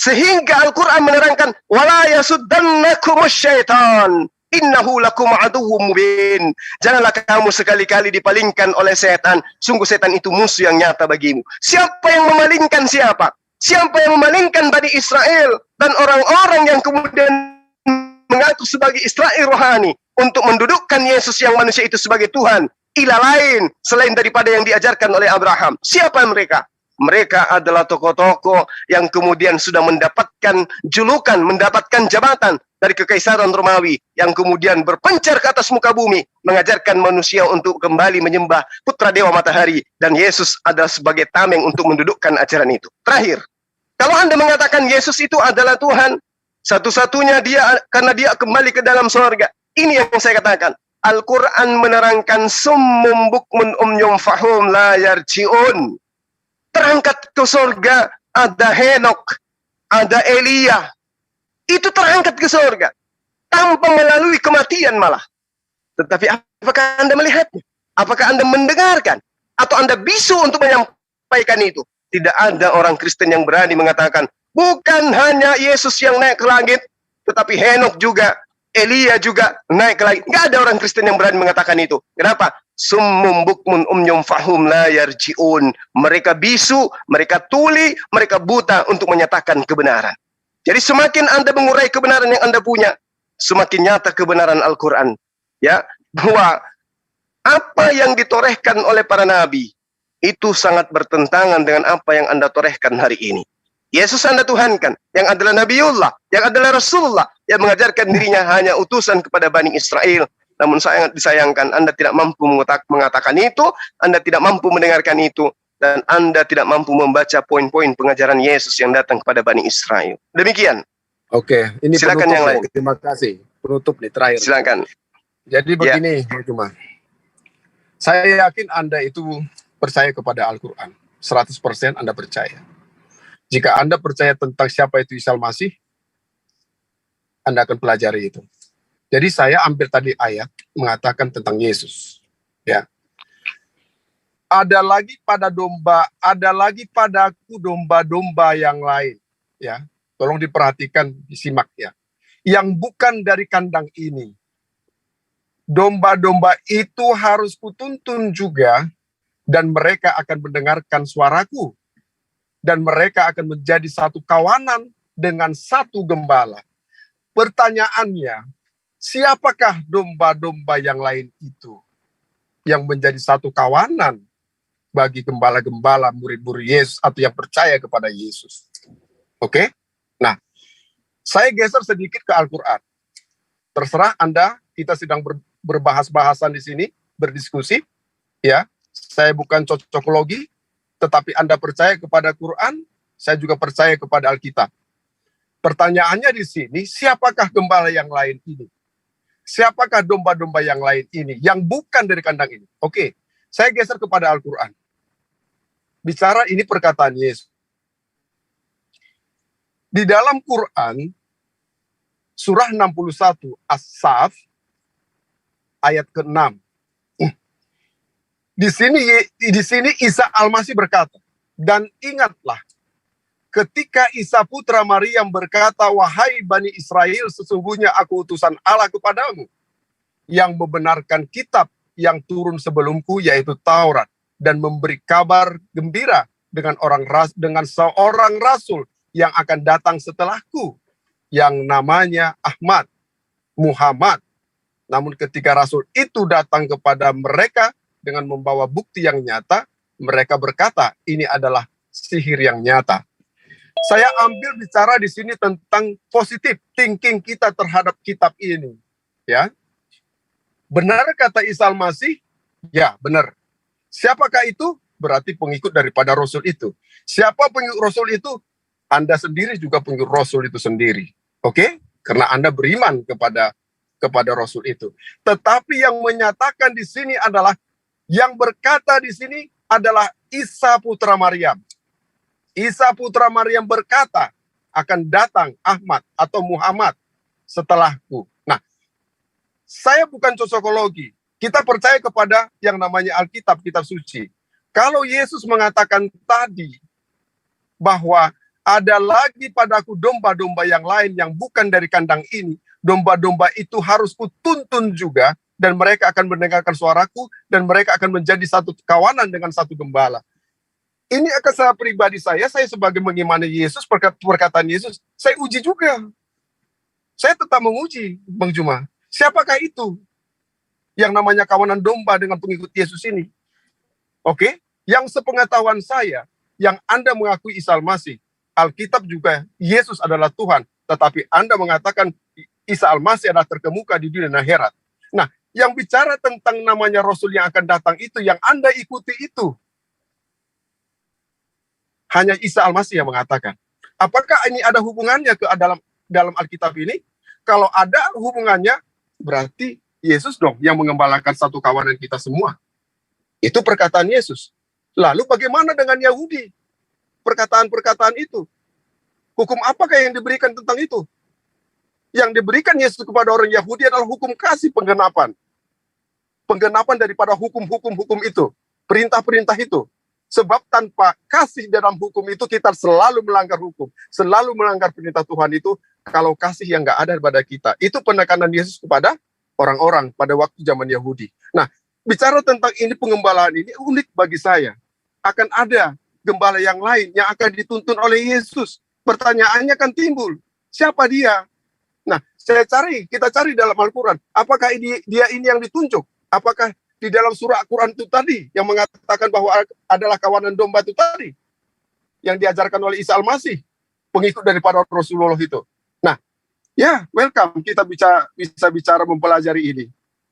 S4: Sehingga Al-Quran menerangkan, wala yasuddannakumus syaitan innahu lakum aduwwum mubin. Janganlah kamu sekali-kali dipalingkan oleh setan. Sungguh setan itu musuh yang nyata bagimu. Siapa yang memalingkan siapa? Siapa yang memalingkan Bani Israel dan orang-orang yang kemudian mengaku sebagai Israel rohani untuk mendudukkan Yesus yang manusia itu sebagai Tuhan, ilah lain selain daripada yang diajarkan oleh Abraham. Siapa mereka? Mereka adalah tokoh-tokoh yang kemudian sudah mendapatkan julukan, mendapatkan jabatan dari Kekaisaran Romawi, yang kemudian berpencar ke atas muka bumi, mengajarkan manusia untuk kembali menyembah putra dewa matahari, dan Yesus adalah sebagai tameng untuk mendudukkan ajaran itu. Terakhir, kalau Anda mengatakan Yesus itu adalah Tuhan, satu-satunya dia, karena dia kembali ke dalam surga. Ini yang saya katakan. Al-Quran menerangkan summum bukmun umyum fahum la yarji'un. Terangkat ke surga, ada Henok, ada Elia. Itu terangkat ke surga tanpa melalui kematian malah. Tetapi apakah Anda melihatnya? Apakah Anda mendengarkan? Atau Anda bisu untuk menyampaikan itu? Tidak ada orang Kristen yang berani mengatakan, bukan hanya Yesus yang naik ke langit, tetapi Henok juga, Elia juga naik ke langit. Nggak ada orang Kristen yang berani mengatakan itu. Kenapa? Summum bukmun umyum fahum la yarji'un. Mereka bisu, mereka tuli, mereka buta untuk menyatakan kebenaran. Jadi semakin Anda mengurai kebenaran yang Anda punya, semakin nyata kebenaran Al-Quran. Ya, bahwa apa yang ditorehkan oleh para nabi itu sangat bertentangan dengan apa yang Anda torehkan hari ini. Yesus Anda tuhankan, yang adalah Nabiullah, yang adalah Rasulullah, yang mengajarkan dirinya hanya utusan kepada Bani Israel. Namun sangat disayangkan, Anda tidak mampu mengatakan itu, Anda tidak mampu mendengarkan itu, dan Anda tidak mampu membaca poin-poin pengajaran Yesus yang datang kepada Bani Israel. Demikian.
S1: Oke, ini
S4: silakan yang lain.
S1: Terima kasih. Penutup nih, terakhir.
S4: Silakan.
S1: Jadi begini, cuma saya yakin Anda itu percaya kepada Al-Quran. 100% Anda percaya. Jika Anda percaya tentang siapa itu Isa Al-Masih, Anda akan pelajari itu. Jadi saya ambil tadi ayat mengatakan tentang Yesus. Ya. Ada lagi padaku domba-domba yang lain. Ya. Tolong diperhatikan, disimak ya. Yang bukan dari kandang ini. Domba-domba itu harus kutuntun juga, dan mereka akan mendengarkan suaraku. Dan mereka akan menjadi satu kawanan dengan satu gembala. Pertanyaannya, siapakah domba-domba yang lain itu yang menjadi satu kawanan bagi gembala-gembala murid-murid Yesus atau yang percaya kepada Yesus? Oke? Nah, saya geser sedikit ke Al-Quran. Terserah Anda, kita sedang berbahas-bahasan di sini, berdiskusi. Ya, saya bukan cocokologi, tetapi Anda percaya kepada Quran, saya juga percaya kepada Alkitab. Pertanyaannya di sini, siapakah gembala yang lain ini? Siapakah domba-domba yang lain ini, yang bukan dari kandang ini? Oke, saya geser kepada Al-Quran. Bicara ini perkataan Yesus. Di dalam Quran, surah 61, As-Saf, ayat ke-6. Di sini Isa Al-Masih berkata, dan ingatlah, ketika Isa putra Maryam berkata, wahai Bani Israel, sesungguhnya aku utusan Allah kepadamu, yang membenarkan kitab yang turun sebelumku, yaitu Taurat, dan memberi kabar gembira dengan seorang rasul yang akan datang setelahku, yang namanya Muhammad. Namun ketika rasul itu datang kepada mereka dengan membawa bukti yang nyata, mereka berkata, ini adalah sihir yang nyata. Saya ambil bicara di sini tentang positif thinking kita terhadap kitab ini. Ya, benar kata Isa Al-Masih? Ya, benar. Siapakah itu? Berarti pengikut daripada Rasul itu. Siapa pengikut Rasul itu? Anda sendiri juga pengikut Rasul itu sendiri. Oke? Karena Anda beriman kepada Rasul itu. Tetapi yang menyatakan di sini adalah, yang berkata di sini adalah Isa putra Maryam. Isa putra Maryam berkata, akan datang Ahmad atau Muhammad setelahku. Nah, saya bukan cocokologi. Kita percaya kepada yang namanya Alkitab, kitab suci. Kalau Yesus mengatakan tadi bahwa Ada lagi padaku domba-domba yang lain yang bukan dari kandang ini. Domba-domba itu harus kutuntun juga, dan mereka akan mendengarkan suaraku, dan mereka akan menjadi satu kawanan dengan satu gembala. Ini akan saya pribadi saya sebagai mengimani Yesus, perkataan Yesus, saya uji juga. Saya tetap menguji, Bang Juma. Siapakah itu yang namanya kawanan domba dengan pengikut Yesus ini? Oke, yang sepengetahuan saya, yang Anda mengakui Isa Al-Masih, Alkitab juga Yesus adalah Tuhan, tetapi Anda mengatakan Isa Al-Masih adalah terkemuka di dunia akhirat. Nah, yang bicara tentang namanya Rasul yang akan datang itu, yang Anda ikuti itu, hanya Isa Al-Masih yang mengatakan. Apakah ini ada hubungannya ke dalam Alkitab ini? Kalau ada hubungannya, berarti Yesus dong yang mengembalakan satu kawanan kita semua. Itu perkataan Yesus. Lalu bagaimana dengan Yahudi? Perkataan-perkataan itu. Hukum apakah yang diberikan tentang itu? Yang diberikan Yesus kepada orang Yahudi adalah hukum kasih penggenapan. Penggenapan daripada hukum-hukum itu. Perintah-perintah itu. Sebab tanpa kasih dalam hukum itu, kita selalu melanggar hukum. Selalu melanggar perintah Tuhan itu, kalau kasih yang nggak ada pada kita. Itu penekanan Yesus kepada orang-orang pada waktu zaman Yahudi. Nah, bicara tentang ini, pengembalaan ini unik bagi saya. Akan ada gembala yang lain yang akan dituntun oleh Yesus. Pertanyaannya kan timbul, siapa dia? Nah, kita cari dalam Al-Quran. Apakah dia ini yang ditunjuk? Apakah di dalam surah Al-Quran itu tadi yang mengatakan bahwa adalah kawanan domba itu tadi yang diajarkan oleh Isa Al-Masih, pengikut daripada Rasulullah itu. Nah, ya, welcome kita bisa bicara mempelajari ini.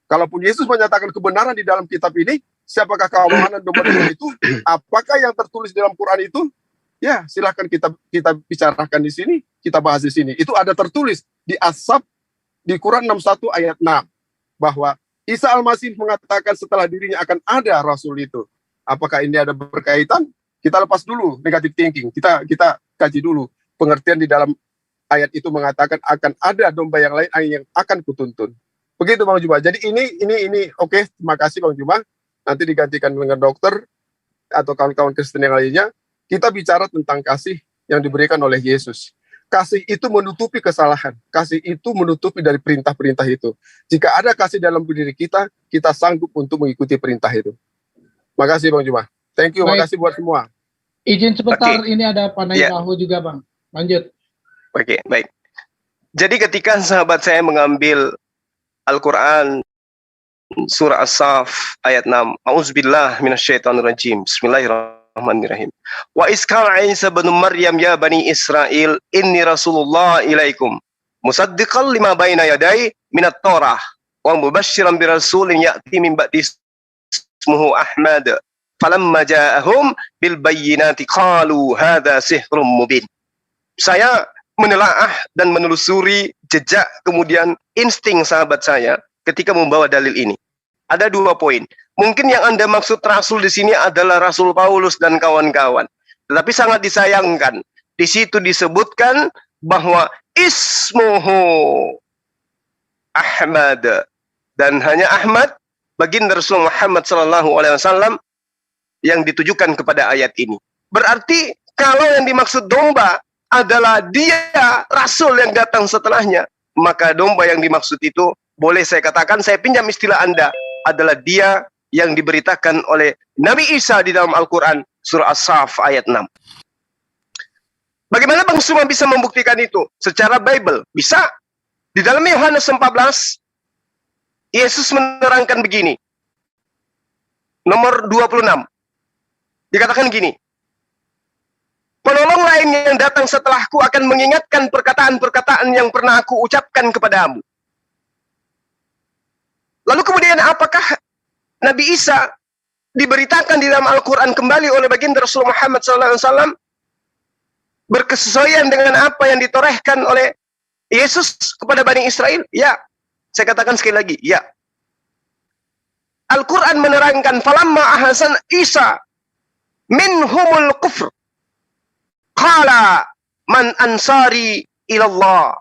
S1: Kalaupun Yesus menyatakan kebenaran di dalam kitab ini, siapakah kawanan domba-domba itu? Apakah yang tertulis dalam Quran itu? Ya, silakan kita bicarakan di sini, kita bahas di sini. Itu ada tertulis di As-Saff di Quran 61 ayat 6 bahwa Isa Al-Masih mengatakan setelah dirinya akan ada Rasul itu. Apakah ini ada berkaitan? Kita lepas dulu negative thinking. Kita kaji dulu pengertian di dalam ayat itu mengatakan akan ada domba yang lain yang akan kutuntun. Begitu Bang Juma. Jadi ini oke, terima kasih Bang Juma. Nanti digantikan dengan dokter atau kawan-kawan Kristen yang lainnya. Kita bicara tentang kasih yang diberikan oleh Yesus. Kasih itu menutupi kesalahan. Kasih itu menutupi dari perintah-perintah itu. Jika ada kasih dalam diri kita, kita sanggup untuk mengikuti perintah itu. Makasih Bang Juma. Thank you, makasih buat semua.
S5: Izin sebentar, ini ada pandai bahu juga Bang. Lanjut.
S4: Oke, baik. Jadi ketika sahabat saya mengambil Al-Quran, surah As-Saff ayat 6, A'udzubillah minasyaitonirrajim. Bismillahirrahmanirrahim. Wa iskala Isa bin Maryam ya bani Israel inni rasulullah ilaikum musaddiqan lima baina yadai minat Torah wa mubasysyiran bi rasulin ya'ti min ba'di ismuhu Ahmad falamma ja'ahum bil bayyinati qalu hadza sihrun mubin. Saya menelaah dan menelusuri jejak kemudian insting sahabat saya ketika membawa dalil ini. Ada 2 poin. Mungkin yang Anda maksud Rasul di sini adalah Rasul Paulus dan kawan-kawan. Tetapi sangat disayangkan. Di situ disebutkan bahwa ismuhu Ahmad. Dan hanya Ahmad, baginda Rasul Muhammad SAW yang ditujukan kepada ayat ini. Berarti kalau yang dimaksud domba adalah dia Rasul yang datang setelahnya, maka domba yang dimaksud itu, boleh saya katakan, saya pinjam istilah Anda, adalah dia yang diberitakan oleh Nabi Isa di dalam Al-Quran surah As-Saff ayat 6. Bagaimana Bang Suma bisa membuktikan itu? Secara Bible, bisa. Di dalam Yohanes 14, Yesus menerangkan begini. Nomor 26. Dikatakan gini. Penolong lain yang datang setelahku akan mengingatkan perkataan-perkataan yang pernah aku ucapkan kepadamu. Lalu kemudian apakah Nabi Isa diberitakan di dalam Al-Quran kembali oleh baginda Rasul Muhammad SAW berkesesuaian dengan apa yang ditorehkan oleh Yesus kepada Bani Israel? Ya. Saya katakan sekali lagi, ya. Al-Quran menerangkan falamma ahasan Isa minhumul kufr qala man ansari ilallah.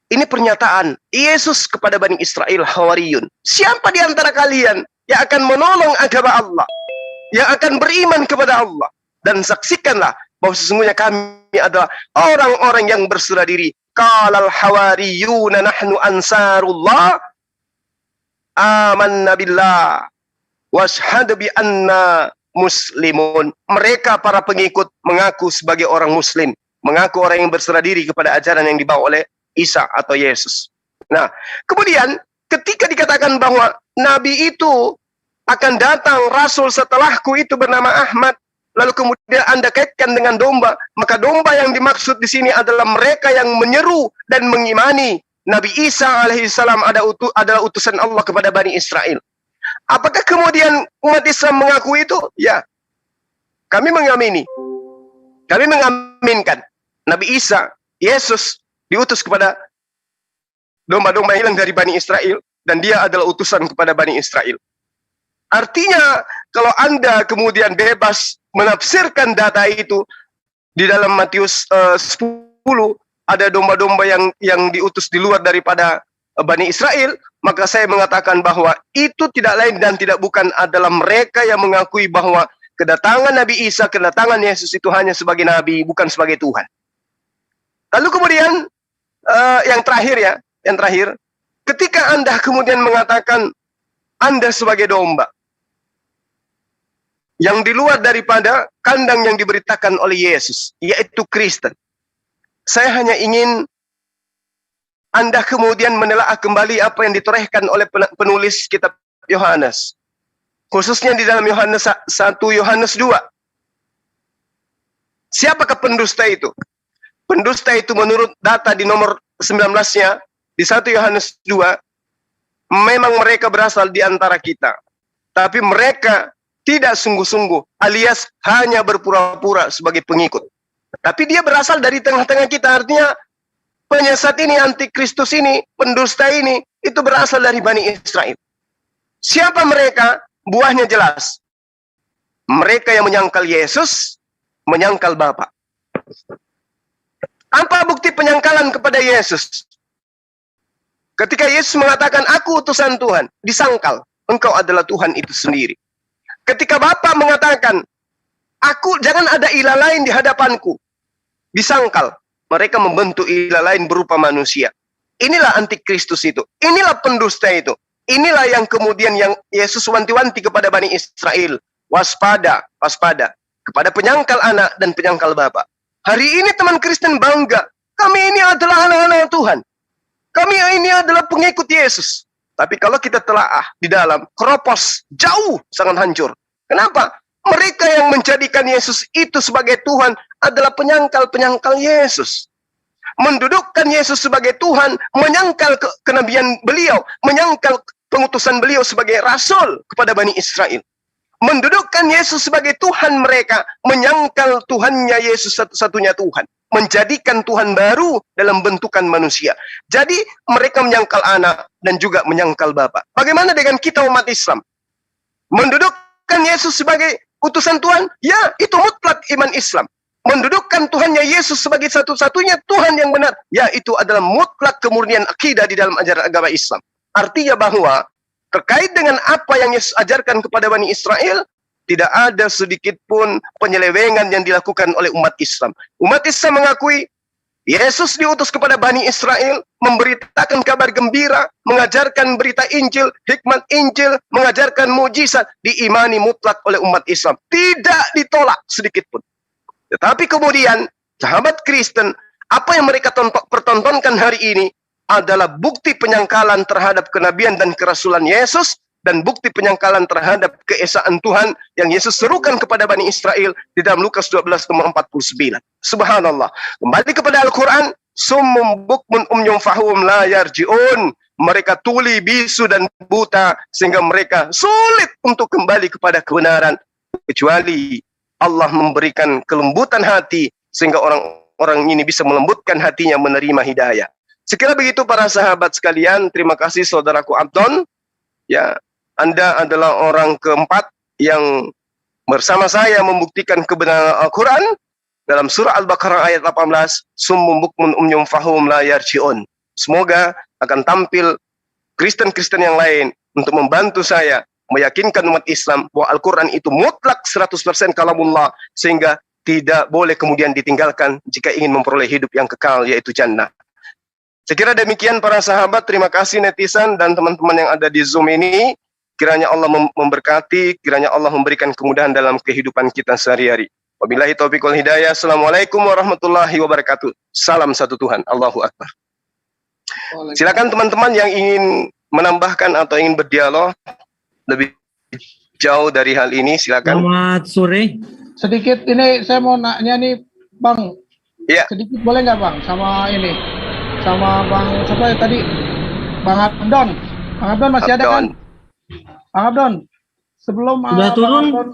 S4: Ini pernyataan Yesus kepada Bani Israel Hawariyun. Siapa di antara kalian yang akan menolong agama Allah, yang akan beriman kepada Allah? Dan saksikanlah bahwa sesungguhnya kami adalah orang-orang yang berserah diri. Qalal hawariyuna nahnu ansarullah amanna billah washhadu bi anna muslimun. Mereka para pengikut mengaku sebagai orang muslim, mengaku orang yang berserah diri kepada ajaran yang dibawa oleh Isa atau Yesus. Nah, kemudian ketika dikatakan bahwa Nabi itu akan datang, Rasul setelahku itu bernama Ahmad, lalu kemudian Anda kaitkan dengan domba, maka domba yang dimaksud di sini adalah mereka yang menyeru dan mengimani Nabi Isa alaihissalam adalah utusan Allah kepada Bani Israel. Apakah kemudian umat Islam mengaku itu? Ya, kami mengamini. Kami mengaminkan Nabi Isa, Yesus, diutus kepada domba-domba yang hilang dari Bani Israel, dan dia adalah utusan kepada Bani Israel. Artinya, kalau Anda kemudian bebas menafsirkan data itu, di dalam Matius 10, ada domba-domba yang diutus di luar daripada Bani Israel, maka saya mengatakan bahwa itu tidak lain dan tidak bukan adalah mereka yang mengakui bahwa kedatangan Nabi Isa, kedatangan Yesus itu hanya sebagai Nabi, bukan sebagai Tuhan. Lalu kemudian, yang terakhir, ketika Anda kemudian mengatakan Anda sebagai domba, yang di luar daripada kandang yang diberitakan oleh Yesus, yaitu Kristen. Saya hanya ingin Anda kemudian menelaah kembali apa yang ditorehkan oleh penulis kitab Yohanes. Khususnya di dalam Yohanes 1, Yohanes 2. Siapakah pendusta itu? Pendusta itu menurut data di nomor 19-nya, di 1 Yohanes 2, memang mereka berasal di antara kita. Tapi mereka tidak sungguh-sungguh, alias hanya berpura-pura sebagai pengikut. Tapi dia berasal dari tengah-tengah kita, artinya penyesat ini, antikristus ini, pendusta ini, itu berasal dari Bani Israel. Siapa mereka? Buahnya jelas. Mereka yang menyangkal Yesus, menyangkal Bapa. Apa bukti penyangkalan kepada Yesus? Ketika Yesus mengatakan, aku utusan Tuhan, disangkal, engkau adalah Tuhan itu sendiri. Ketika Bapa mengatakan, aku jangan ada ilah lain di hadapanku, disangkal, mereka membentuk ilah lain berupa manusia. Inilah antikristus itu, inilah pendusta itu. Inilah yang kemudian yang Yesus wanti-wanti kepada Bani Israel. Waspada, waspada kepada penyangkal anak dan penyangkal Bapa. Hari ini teman Kristen bangga, kami ini adalah anak-anak Tuhan. Kami ini adalah pengikut Yesus. Tapi kalau kita telaah di dalam, keropos, jauh, sangat hancur. Kenapa? Mereka yang menjadikan Yesus itu sebagai Tuhan adalah penyangkal-penyangkal Yesus. Mendudukkan Yesus sebagai Tuhan, menyangkal kenabian beliau, menyangkal pengutusan beliau sebagai Rasul kepada Bani Israel. Mendudukkan Yesus sebagai Tuhan mereka, menyangkal Tuhannya Yesus satu-satunya Tuhan. Menjadikan Tuhan baru dalam bentukan manusia. Jadi mereka menyangkal anak dan juga menyangkal Bapa. Bagaimana dengan kita umat Islam? Mendudukkan Yesus sebagai utusan Tuhan? Ya, itu mutlak iman Islam. Mendudukkan Tuhannya Yesus sebagai satu-satunya Tuhan yang benar? Ya, itu adalah mutlak kemurnian akidah di dalam ajaran agama Islam. Artinya bahwa terkait dengan apa yang Yesus ajarkan kepada Bani Israel, tidak ada sedikit pun penyelewengan yang dilakukan oleh umat Islam. Umat Islam mengakui Yesus diutus kepada Bani Israel, memberitakan kabar gembira, mengajarkan berita Injil, hikmat Injil, mengajarkan mujizat, diimani mutlak oleh umat Islam. Tidak ditolak sedikit pun. Tetapi kemudian, sahabat Kristen, apa yang mereka pertontonkan hari ini adalah bukti penyangkalan terhadap kenabian dan kerasulan Yesus, dan bukti penyangkalan terhadap keesaan Tuhan yang Yesus serukan kepada Bani Israel di dalam Lukas 12 nomor 49. Subhanallah. Kembali kepada Al-Quran, summum bukmun umyum fahum la yarji'un. Mereka tuli, bisu, dan buta, sehingga mereka sulit untuk kembali kepada kebenaran. Kecuali Allah memberikan kelembutan hati, sehingga orang-orang ini bisa melembutkan hatinya menerima hidayah. Sekira begitu para sahabat sekalian, terima kasih saudaraku Abdon. Ya, Anda adalah orang keempat yang bersama saya membuktikan kebenaran Al-Quran dalam surah Al-Baqarah ayat 18, summum bukmun umyum fahum la yarji'un. Semoga akan tampil Kristen-Kristen yang lain untuk membantu saya meyakinkan umat Islam bahwa Al-Quran itu mutlak 100% kalamullah, sehingga tidak boleh kemudian ditinggalkan jika ingin memperoleh hidup yang kekal, yaitu jannah. Saya kira demikian para sahabat, terima kasih netizen dan teman-teman yang ada di Zoom ini. Kiranya Allah memberkati, kiranya Allah memberikan kemudahan dalam kehidupan kita sehari-hari. Wabillahi taufiq wal hidayah. Assalamualaikum warahmatullahi wabarakatuh. Salam satu Tuhan. Allahu Akbar. Silakan teman-teman yang ingin menambahkan atau ingin berdialog lebih jauh dari hal ini, silakan.
S6: Selamat sore.
S5: Sedikit ini saya mau nanya nih Bang.
S4: Iya.
S5: Sedikit boleh nggak Bang sama ini? Sama Bang siapa ya tadi? Bang Abdon. Bang Abdon masih ada kan? Bang Abdon. Sebelum
S6: Sudah turun?
S5: Bang Abdon